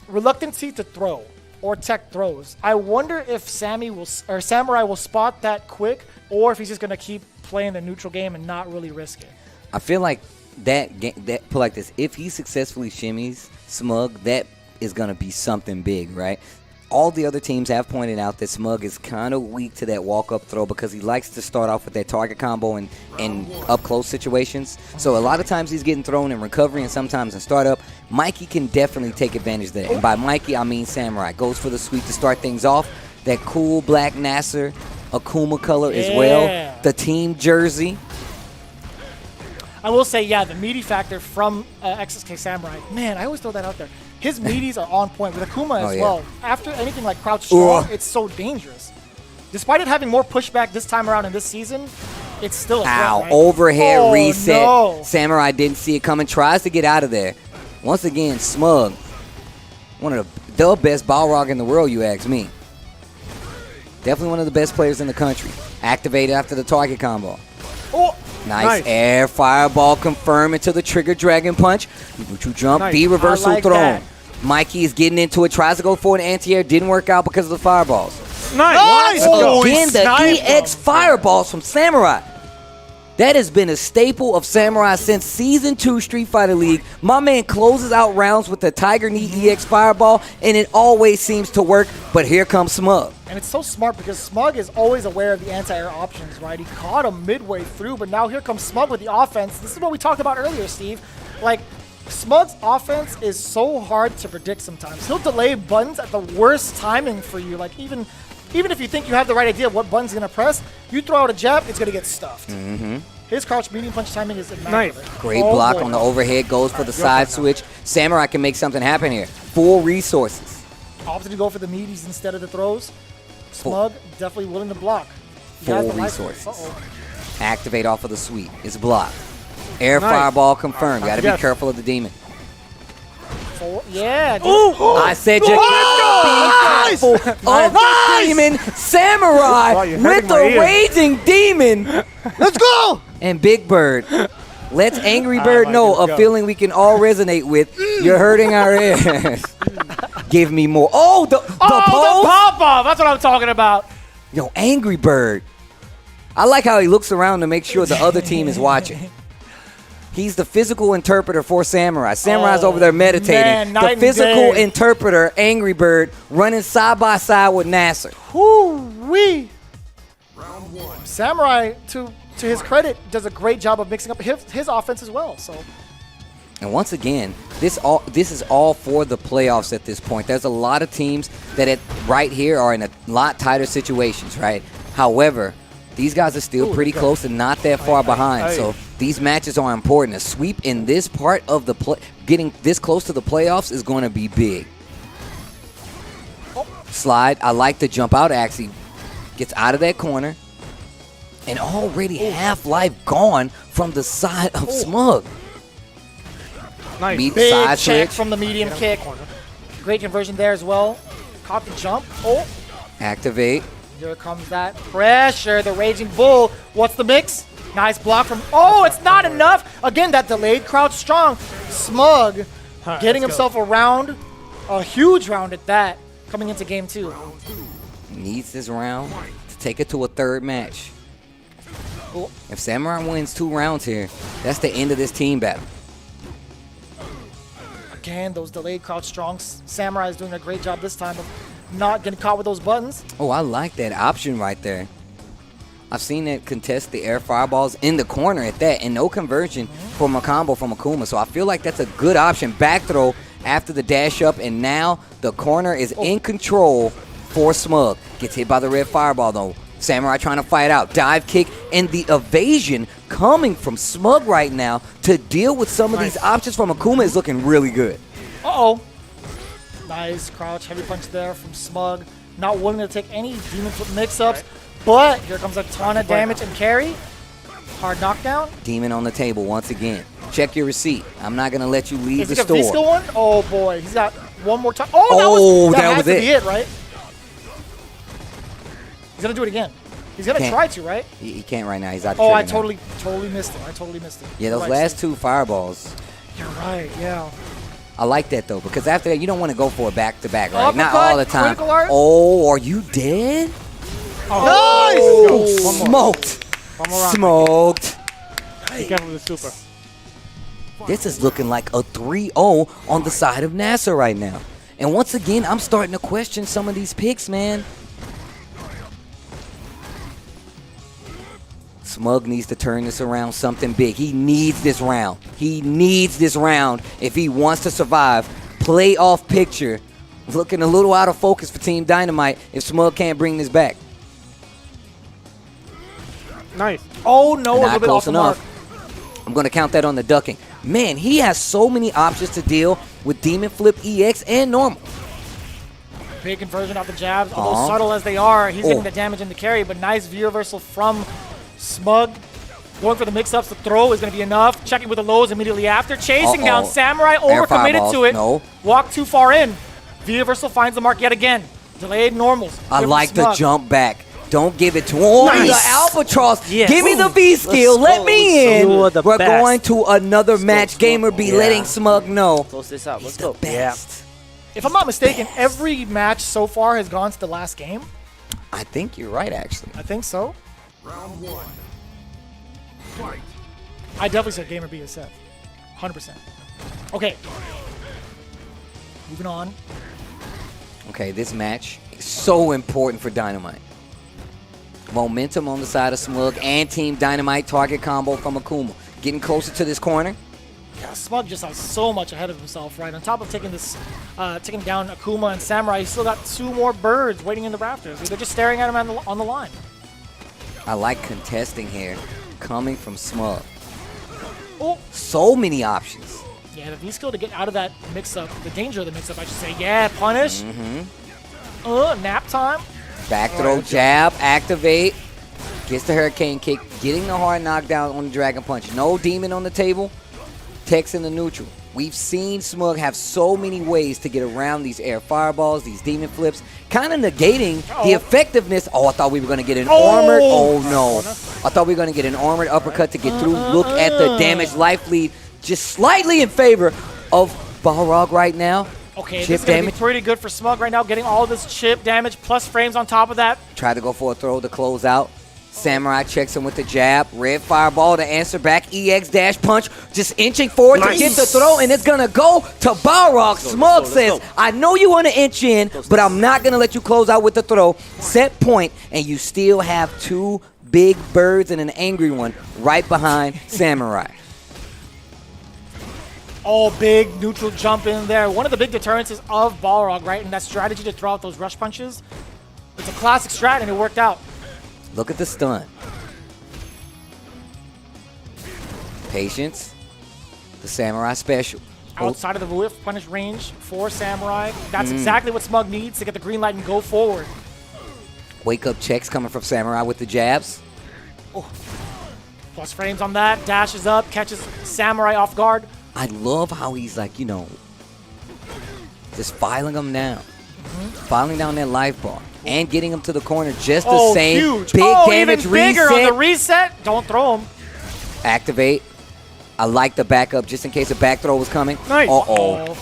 reluctancy to throw or tech throws. I wonder if Samurai will spot that quick, or if he's just going to keep playing the neutral game and not really risk it. I feel like put like this, if he successfully shimmies Smug, that is going to be something big, right? All the other teams have pointed out that Smug is kind of weak to that walk-up throw because he likes to start off with that target combo in up-close situations. So a lot of times he's getting thrown in recovery and sometimes in startup. Mikey can definitely take advantage of that. And by Mikey, I mean Samurai. Goes for the sweep to start things off. That cool black NASR Akuma color as well. The team jersey. I will say, yeah, the meaty factor from XSK Samurai. Man, I always throw that out there. His meaties are on point with Akuma as well. After anything like crouch strong, it's so dangerous. Despite it having more pushback this time around in this season, it's still a threat, right? Overhead reset. No. Samurai didn't see it coming, tries to get out of there. Once again, Smug, one of the best Balrog in the world, you ask me. Definitely one of the best players in the country. Activated after the target combo. Nice air fireball confirm into the trigger dragon punch. You jump, B reversal thrown. Mikey is getting into it, tries to go for an anti-air, didn't work out because of the fireballs. Again, the EX fireballs from Samurai. That has been a staple of Samurai since Season 2 Street Fighter League. My man closes out rounds with the Tiger Knee EX Fireball, and it always seems to work, but here comes Smug. And it's so smart because Smug is always aware of the anti-air options, right? He caught him midway through, but now here comes Smug with the offense. This is what we talked about earlier, Steve. Like, Smug's offense is so hard to predict sometimes. He'll delay buttons at the worst timing for you. Like, even if you think you have the right idea of what button's going to press, you throw out a jab, it's going to get stuffed. His crouch medium punch timing is immaculate. Great block on the overhead, goes for the side switch. Samurai can make something happen here. Full resources. Opted to go for the meaties instead of the throws. Smug definitely willing to block. Full resources. Activate off of the sweep. It's blocked. Air fireball confirmed. Got to be careful of the demon. Yeah. I said you gotta be careful of the demon. Samurai with the raging demon. Let's go! And Bigbird lets Angrybird know a feeling we can all resonate with. You're hurting our ears. Give me more. Oh, the pop-off. That's what I'm talking about. Yo, Angrybird. I like how he looks around to make sure the other team is watching. He's the physical interpreter for Samurai. Samurai's over there meditating. The physical interpreter, Angrybird, running side by side with NASR. Woo-wee. Samurai, to his credit, does a great job of mixing up his offense as well. So. And once again, this is all for the playoffs at this point. There's a lot of teams that right here are in a lot tighter situations, right? However, these guys are still pretty close and not that far behind. So these matches are important. A sweep in this part of the play, getting this close to the playoffs, is going to be big. Slide. I like the jump out actually. Gets out of that corner. And already half life gone from the side of Smug. Nice. Big side check switch from the medium kick. Great conversion there as well. Caught the jump. Activate. Here comes that pressure. The Raging Bull. What's the mix? Nice block from... Oh, it's not enough. Again, that delayed crouch strong. Smug getting himself around. A huge round at that. Coming into game 2. Needs this round to take it to a third match. If Samurai wins 2 rounds here, that's the end of this team battle. Again, those delayed crouch strongs. Samurai is doing a great job this time of not getting caught with those buttons. Oh, I like that option right there. I've seen it contest the air fireballs in the corner at that, and no conversion from a combo from Akuma. So I feel like that's a good option. Back throw after the dash up, and now the corner is in control for Smug. Gets hit by the red fireball though. Samurai trying to fight out. Dive kick and the evasion coming from Smug right now to deal with some of these options from Akuma is looking really good. Nice crouch, heavy punch there from Smug. Not willing to take any demon flip mix-ups, but here comes a ton of damage and carry. Hard knockdown. Demon on the table once again. Check your receipt. I'm not going to let you leave the store. Is it a V-skill one? Oh boy, he's got one more time. Oh, that has to be it, right? He's going to do it again. He's going to try to, right? He can't right now. He's out. I totally missed him. I totally missed him. Yeah, those last 2 fireballs. You're right, yeah. I like that, though, because after that, you don't want to go for a back-to-back, right? Not all the time. Oh, are you dead? Nice! Smoked. Smoked. Be careful with the super. This is looking like a 3-0 on the side of NASR right now. And once again, I'm starting to question some of these picks, man. Smug needs to turn this around something big. He needs this round. He needs this round if he wants to survive. Playoff picture looking a little out of focus for Team Dynamite if Smug can't bring this back. Nice. Oh, no, a little bit off the mark. I'm going to count that on the ducking. Man, he has so many options to deal with Demon Flip EX and normal. Big conversion off the jabs. Although subtle as they are, he's getting the damage in the carry, but nice view reversal from Smug. Going for the mix-ups. The throw is going to be enough. Checking with the lows immediately after. Chasing down Samurai. Overcommitted to it. No. Walked too far in. V reversal finds the mark yet again. Delayed normals. I like the jump back. Don't give it to him. Oh, nice. The Albatross. Yes. Give me the V skill. Let me in. We're going to another match. Gamer be letting Smug know. Close this out. Let's go. Best. If I'm not mistaken, every match so far has gone to the last game. I think you're right, actually. I think so. Round 1. Fight. I definitely said Gamer B is set. 100%. Okay. Moving on. Okay, this match is so important for Dynamite. Momentum on the side of Smug and Team Dynamite. Target combo from Akuma. Getting closer to this corner. Yeah, Smug just has so much ahead of himself, right? On top of taking this, taking down Akuma and Samurai, he's still got 2 more birds waiting in the rafters. They're just staring at him on the line. I like contesting here coming from Smug. Oh. So many options. Yeah, the V-skill to get out of that mix-up, the danger of the mix-up, I should say. Yeah, punish. Nap time. Back throw, jab, activate. Gets the Hurricane Kick, getting the hard knockdown on the Dragon Punch. No Demon on the table. Tex in the neutral. We've seen Smug have so many ways to get around these air fireballs, these Demon Flips, kind of negating the effectiveness. Oh, I thought we were going to get an armored. Oh, no. I thought we were going to get an armored uppercut to get through. Look at the damage life lead. Just slightly in favor of Balrog right now. Okay, chip this is going to damage. be pretty good for Smug right now, getting all of this chip damage plus frames on top of that. Try to go for a throw to close out. Samurai checks him with the jab. Red fireball to answer back. EX dash punch. Just inching forward to get the throw, and it's going to go to Balrog. Smug says, I know you want to inch in, but I'm not going to let you close out with the throw. Set point, and you still have 2 big birds and an angry one right behind Samurai. Oh, big neutral jump in there. One of the big deterrences of Balrog, right? And that strategy to throw out those rush punches. It's a classic strat, and it worked out. Look at the stun. Patience. The Samurai special. Outside of the whiff punish range for Samurai. That's exactly what Smug needs to get the green light and go forward. Wake up checks coming from Samurai with the jabs. Oh. Plus frames on that. Dashes up. Catches Samurai off guard. I love how he's like, you know, just filing them down. Filing down that life bar. And getting him to the corner just the same. Huge. Big damage even bigger reset. on the reset. Don't throw him. Activate. I like the backup just in case a back throw was coming. Nice.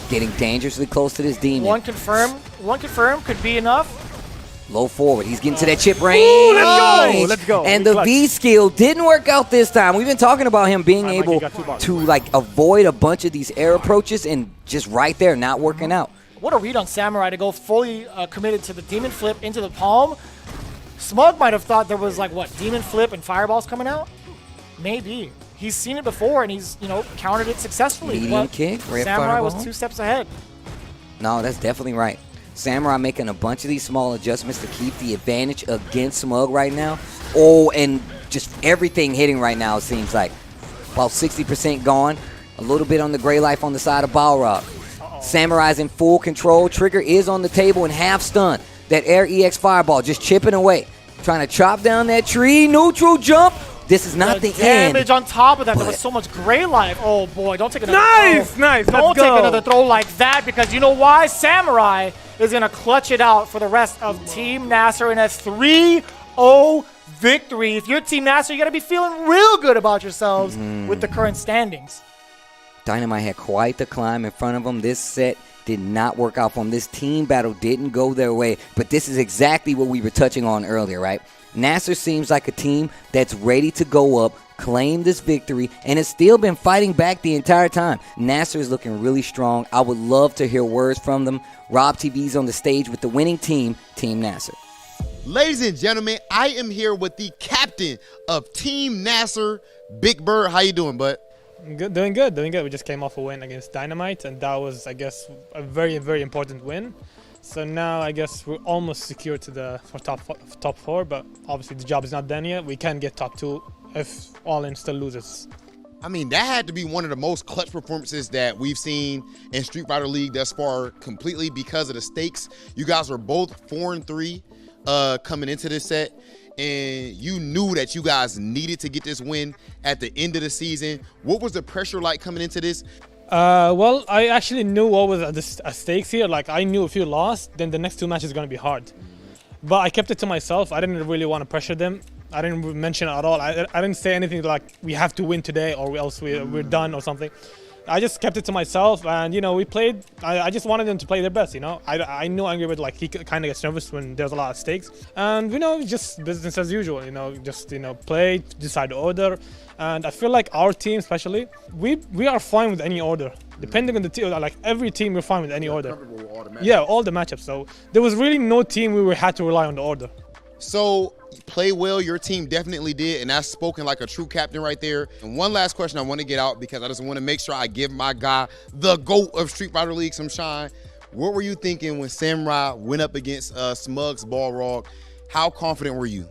Getting dangerously close to this demon. One confirm could be enough. Low forward. He's getting to that chip range. Ooh, let's go. Let's go. And the V skill didn't work out this time. We've been talking about him being able to like avoid a bunch of these air approaches and just right there not working out. What a read on Samurai to go fully committed to the Demon Flip into the palm. Smug might have thought there was like, what, Demon Flip and Fireballs coming out? Maybe. He's seen it before and he's, countered it successfully. Medium kick, red Samurai fireball. was 2 steps ahead. No, that's definitely right. Samurai making a bunch of these small adjustments to keep the advantage against Smug right now. Oh, and just everything hitting right now, it seems like. About 60% gone. A little bit on the gray life on the side of Balrog. Samurai's in full control. Trigger is on the table and half stun. That air EX fireball just chipping away. Trying to chop down that tree. Neutral jump. This is not the end. Damage on top of that. There was so much gray life. Oh, boy. Don't take another throw. Nice. Don't take another throw like that because you know why? Samurai is going to clutch it out for the rest of Team NASR in a 3-0 victory. If you're Team NASR, you got to be feeling real good about yourselves with the current standings. Dynamite had quite the climb in front of them. This set did not work out for them. This team battle didn't go their way. But this is exactly what we were touching on earlier, right? NASR seems like a team that's ready to go up, claimed this victory and has still been fighting back the entire time. NASR is looking really strong. I would love to hear words from them. Rob TV's on the stage with the winning team, Team NASR. Ladies and gentlemen, I am here with the captain of Team NASR, Bigbird. How you doing, bud? Good, doing good. We just came off a win against Dynamite, and that was, I guess, a very, very important win. So now I guess we're almost secure for top 4, but obviously the job is not done yet. We can get top 2 if All In still loses. I mean, that had to be one of the most clutch performances that we've seen in Street Fighter League thus far, completely because of the stakes. You guys were both 4-3 coming into this set, and you knew that you guys needed to get this win at the end of the season. What was the pressure like coming into this? Well, I actually knew what was at the stakes here. Like, I knew if you lost, then the next 2 matches are going to be hard. But I kept it to myself. I didn't really want to pressure them. I didn't mention it at all. I didn't say anything like, we have to win today or else we're done or something. I just kept it to myself, and, you know, we played. I just wanted them to play their best, you know. I knew Angrybird, like, he kind of gets nervous when there's a lot of stakes. And, you know, just business as usual, you know, just, you know, play, decide the order. And I feel like our team especially, we are fine with any order. Depending on the team, like every team, we're fine with any order. Yeah, all the matchups. So there was really no team we had to rely on the order. So, play well, your team definitely did, and that's spoken like a true captain right there. And one last question I want to get out, because I just want to make sure I give my guy, the GOAT of Street Fighter League, some shine. What were you thinking when Samurai went up against Smug's Balrog? How confident were you?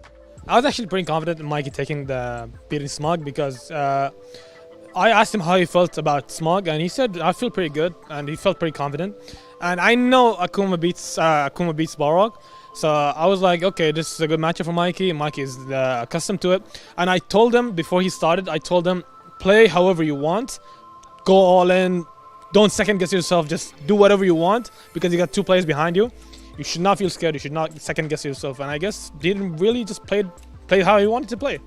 I was actually pretty confident in Mikey taking the beating Smug, because I asked him how he felt about Smug, and he said, I feel pretty good, and he felt pretty confident. And I know Akuma beats Balrog. So I was like, okay, this is a good matchup for Mikey. Mikey is accustomed to it. And I told him before he started, play however you want. Go all in. Don't second guess yourself. Just do whatever you want, because you got 2 players behind you. You should not feel scared. You should not second guess yourself. And I guess he didn't really just play how he wanted to play.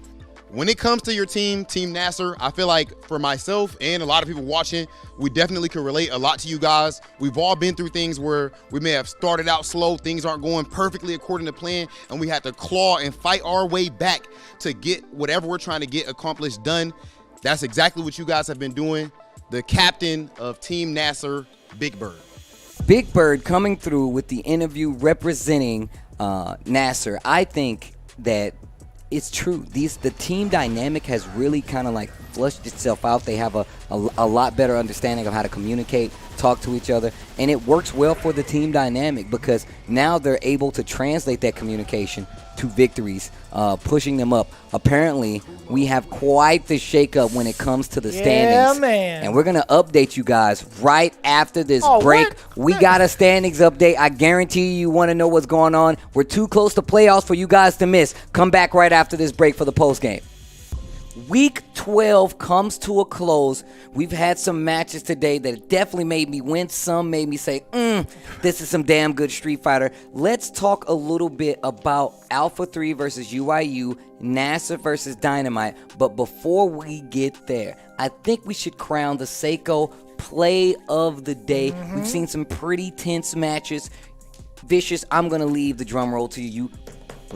When it comes to your team, Team NASR, I feel like for myself and a lot of people watching, we definitely can relate a lot to you guys. We've all been through things where we may have started out slow, things aren't going perfectly according to plan, and we had to claw and fight our way back to get whatever we're trying to get accomplished done. That's exactly what you guys have been doing. The captain of Team NASR, Bigbird. Bigbird coming through with the interview representing NASR. I think that it's true. The team dynamic has really kind of like flushed itself out. They have a lot better understanding of how to communicate, talk to each other, and it works well for the team dynamic, because now they're able to translate that communication to victories, pushing them up. Apparently, we have quite the shakeup when it comes to the standings. Yeah, man. And we're going to update you guys right after this break. What? We got a standings update. I guarantee you want to know what's going on. We're too close to playoffs for you guys to miss. Come back right after this break for the postgame. Week 12 comes to a close. We've had some matches today that definitely made me win. Some made me say, this is some damn good Street Fighter. Let's talk a little bit about Alpha 3 versus UIU, NASR versus Dynamite. But before we get there, I think we should crown the Seiko Play of the Day. We've seen some pretty tense matches. Vicious, I'm going to leave the drum roll to you.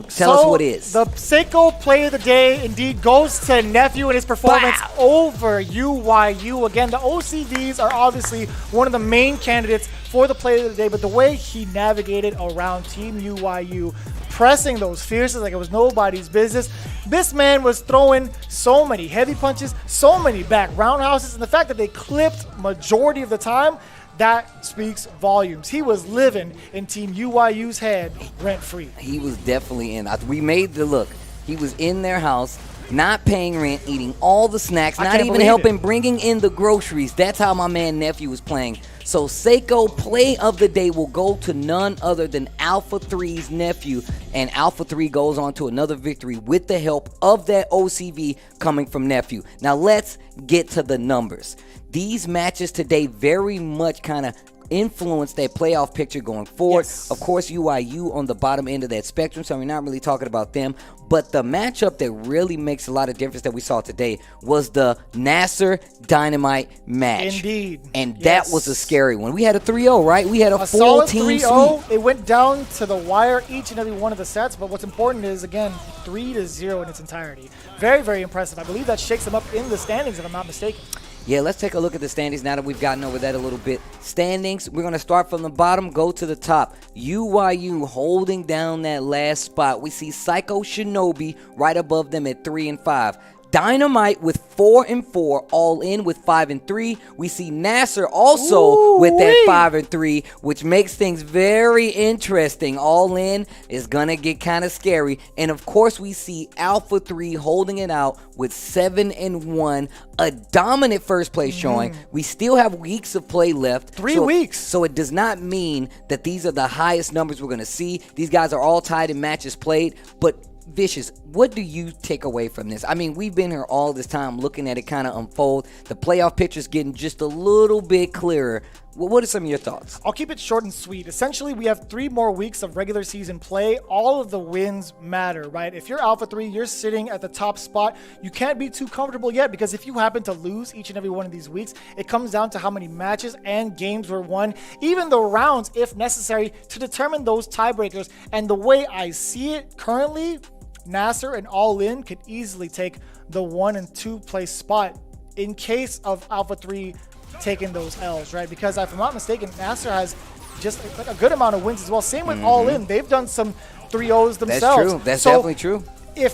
Tell us what it is. The Seiko Play of the Day indeed goes to Nephew and his performance over UYU. Again, the OCVs are obviously one of the main candidates for the Play of the Day, but the way he navigated around Team UYU, pressing those fierces like it was nobody's business. This man was throwing so many heavy punches, so many back roundhouses, and the fact that they clipped majority of the time, that speaks volumes. He was living in Team UYU's head rent-free. He was definitely in. We made the look. He was in their house, not paying rent, eating all the snacks, not even helping bringing in the groceries. That's how my man Nephew was playing. So Seiko Play of the Day will go to none other than Alpha 3's Nephew. And Alpha 3 goes on to another victory with the help of that OCV coming from Nephew. Now let's get to the numbers. These matches today very much kind of influence that playoff picture going forward. Yes. Of course, UIU on the bottom end of that spectrum, so we're not really talking about them. But the matchup that really makes a lot of difference that we saw today was the NASR Dynamite match. Indeed. And that was a scary one. We had a 3-0, right? We had a full solid team 3-0. sweep. It went down to the wire each and every one of the sets, but what's important is, again, 3-0 in its entirety. Very, very impressive. I believe that shakes them up in the standings, if I'm not mistaken. Yeah, let's take a look at the standings now that we've gotten over that a little bit. Standings, we're going to start from the bottom, go to the top. UIU holding down that last spot. We see Psycho Shinobi right above them at 3 and 5. Dynamite with 4 and 4, All In with 5 and 3. We see NASR also with that 5 and 3, which makes things very interesting. All In is gonna get kind of scary, and of course we see Alpha 3 holding it out with 7 and 1, a dominant first place showing. We still have weeks of play left. 3 weeks. So it does not mean that these are the highest numbers we're gonna see. These guys are all tied in matches played, but Vicious, what do you take away from this? I mean, we've been here all this time looking at it kind of unfold. The playoff picture's getting just a little bit clearer. Well, what are some of your thoughts? I'll keep it short and sweet. Essentially, we have 3 more weeks of regular season play. All of the wins matter, right? If you're Alpha 3, you're sitting at the top spot. You can't be too comfortable yet, because if you happen to lose each and every one of these weeks, it comes down to how many matches and games were won, even the rounds, if necessary, to determine those tiebreakers. And the way I see it currently, NASR and All In could easily take the 1 and 2 place spot in case of Alpha 3 taking those L's, right? Because if I'm not mistaken, NASR has just a good amount of wins as well. Same with All In. They've done some 3-0s themselves. That's true. That's definitely true.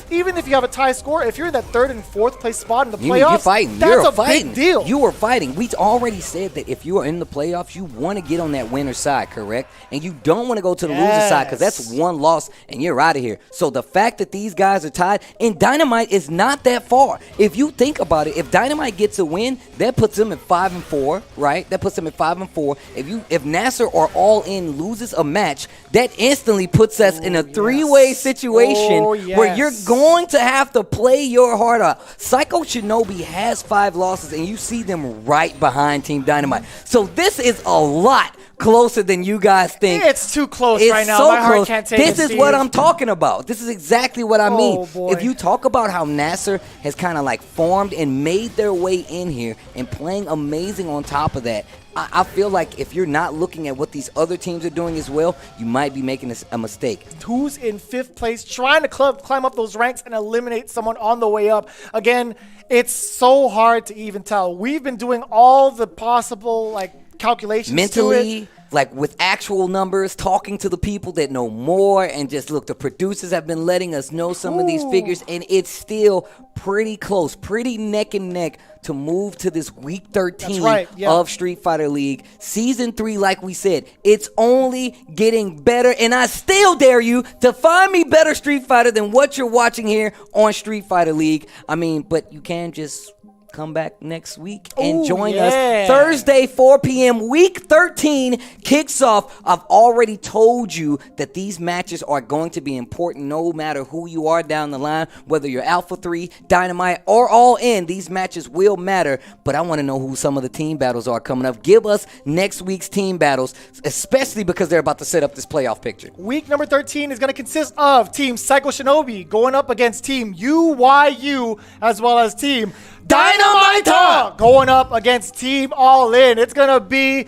Even if you have a tie score, if you're in that 3rd and 4th place spot in the playoffs, you're fighting. That's a big deal. You are fighting. We already said that if you are in the playoffs, you want to get on that winner's side, correct? And you don't want to go to the loser's side, because that's one loss and you're out of here. So the fact that these guys are tied, and Dynamite is not that far. If you think about it, if Dynamite gets a win, that puts them at 5 and 4, right? That puts them at 5 and 4. If NASR or All In loses a match, that instantly puts us in a 3-way situation where you're going to have to play your heart out. Psycho Shinobi has 5 losses, and you see them right behind Team Dynamite. So this is a lot closer than you guys think. It's too close right now. So My heart close. can't take it, This is Steve. what I'm talking about. This is exactly what I mean. boy. If you talk about how NASR has kind of like formed and made their way in here and playing amazing on top of that, I feel like if you're not looking at what these other teams are doing as well, you might be making a mistake. Who's in 5th place, trying to climb up those ranks and eliminate someone on the way up. Again, it's so hard to even tell. We've been doing all the possible calculations mentally, to it. like with actual numbers, talking to the people that know more, and just look, the producers have been letting us know some of these figures, and it's still pretty close, pretty neck and neck to move to this week 13 of Street Fighter League. Season 3, like we said, it's only getting better, and I still dare you to find me better Street Fighter than what you're watching here on Street Fighter League. I mean, but you can just come back next week and join us. Thursday, 4 p.m., week 13 kicks off. I've already told you that these matches are going to be important no matter who you are down the line, whether you're Alpha 3, Dynamite, or All In. These matches will matter, but I want to know who some of the team battles are coming up. Give us next week's team battles, especially because they're about to set up this playoff picture. Week number 13 is going to consist of Team Psycho Shinobi going up against Team UYU, as well as Team Dynamite going up against Team All In. It's going to be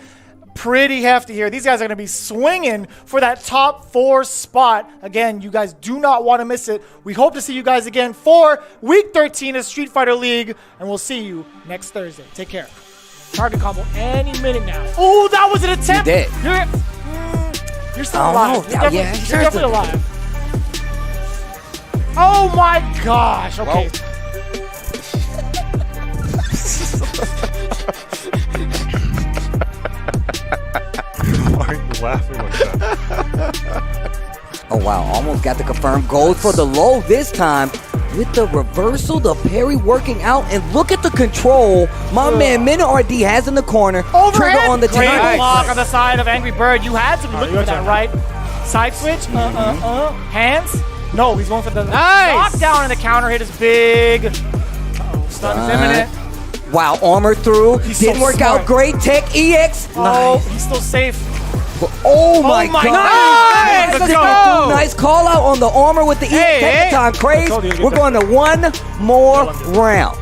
pretty hefty here. These guys are going to be swinging for that top 4 spot. Again, you guys do not want to miss it. We hope to see you guys again for Week 13 of Street Fighter League, and we'll see you next Thursday. Take care. Target combo any minute now. Oh, that was an attempt. You did. You're still alive. You're definitely alive. Oh my gosh. Okay. Why are you laughing like that? Oh wow, almost got the confirmed gold for the low this time. With the reversal, the parry working out, and look at the control my man Mina RD has in the corner. Overhead. Trigger on the Great table. block on the side of Angrybird. You had to be looking for that, right? Side switch. Hands. No, he's going for the knockdown, and the counter hit is big. Stun is imminent. Wow, armor through. He's Didn't so work smart. out great. Tech EX. Oh, he's still safe. Oh my my God. God. Let's go. Nice call out on the armor with the EX. Take the time, Craze. We're going to one more round.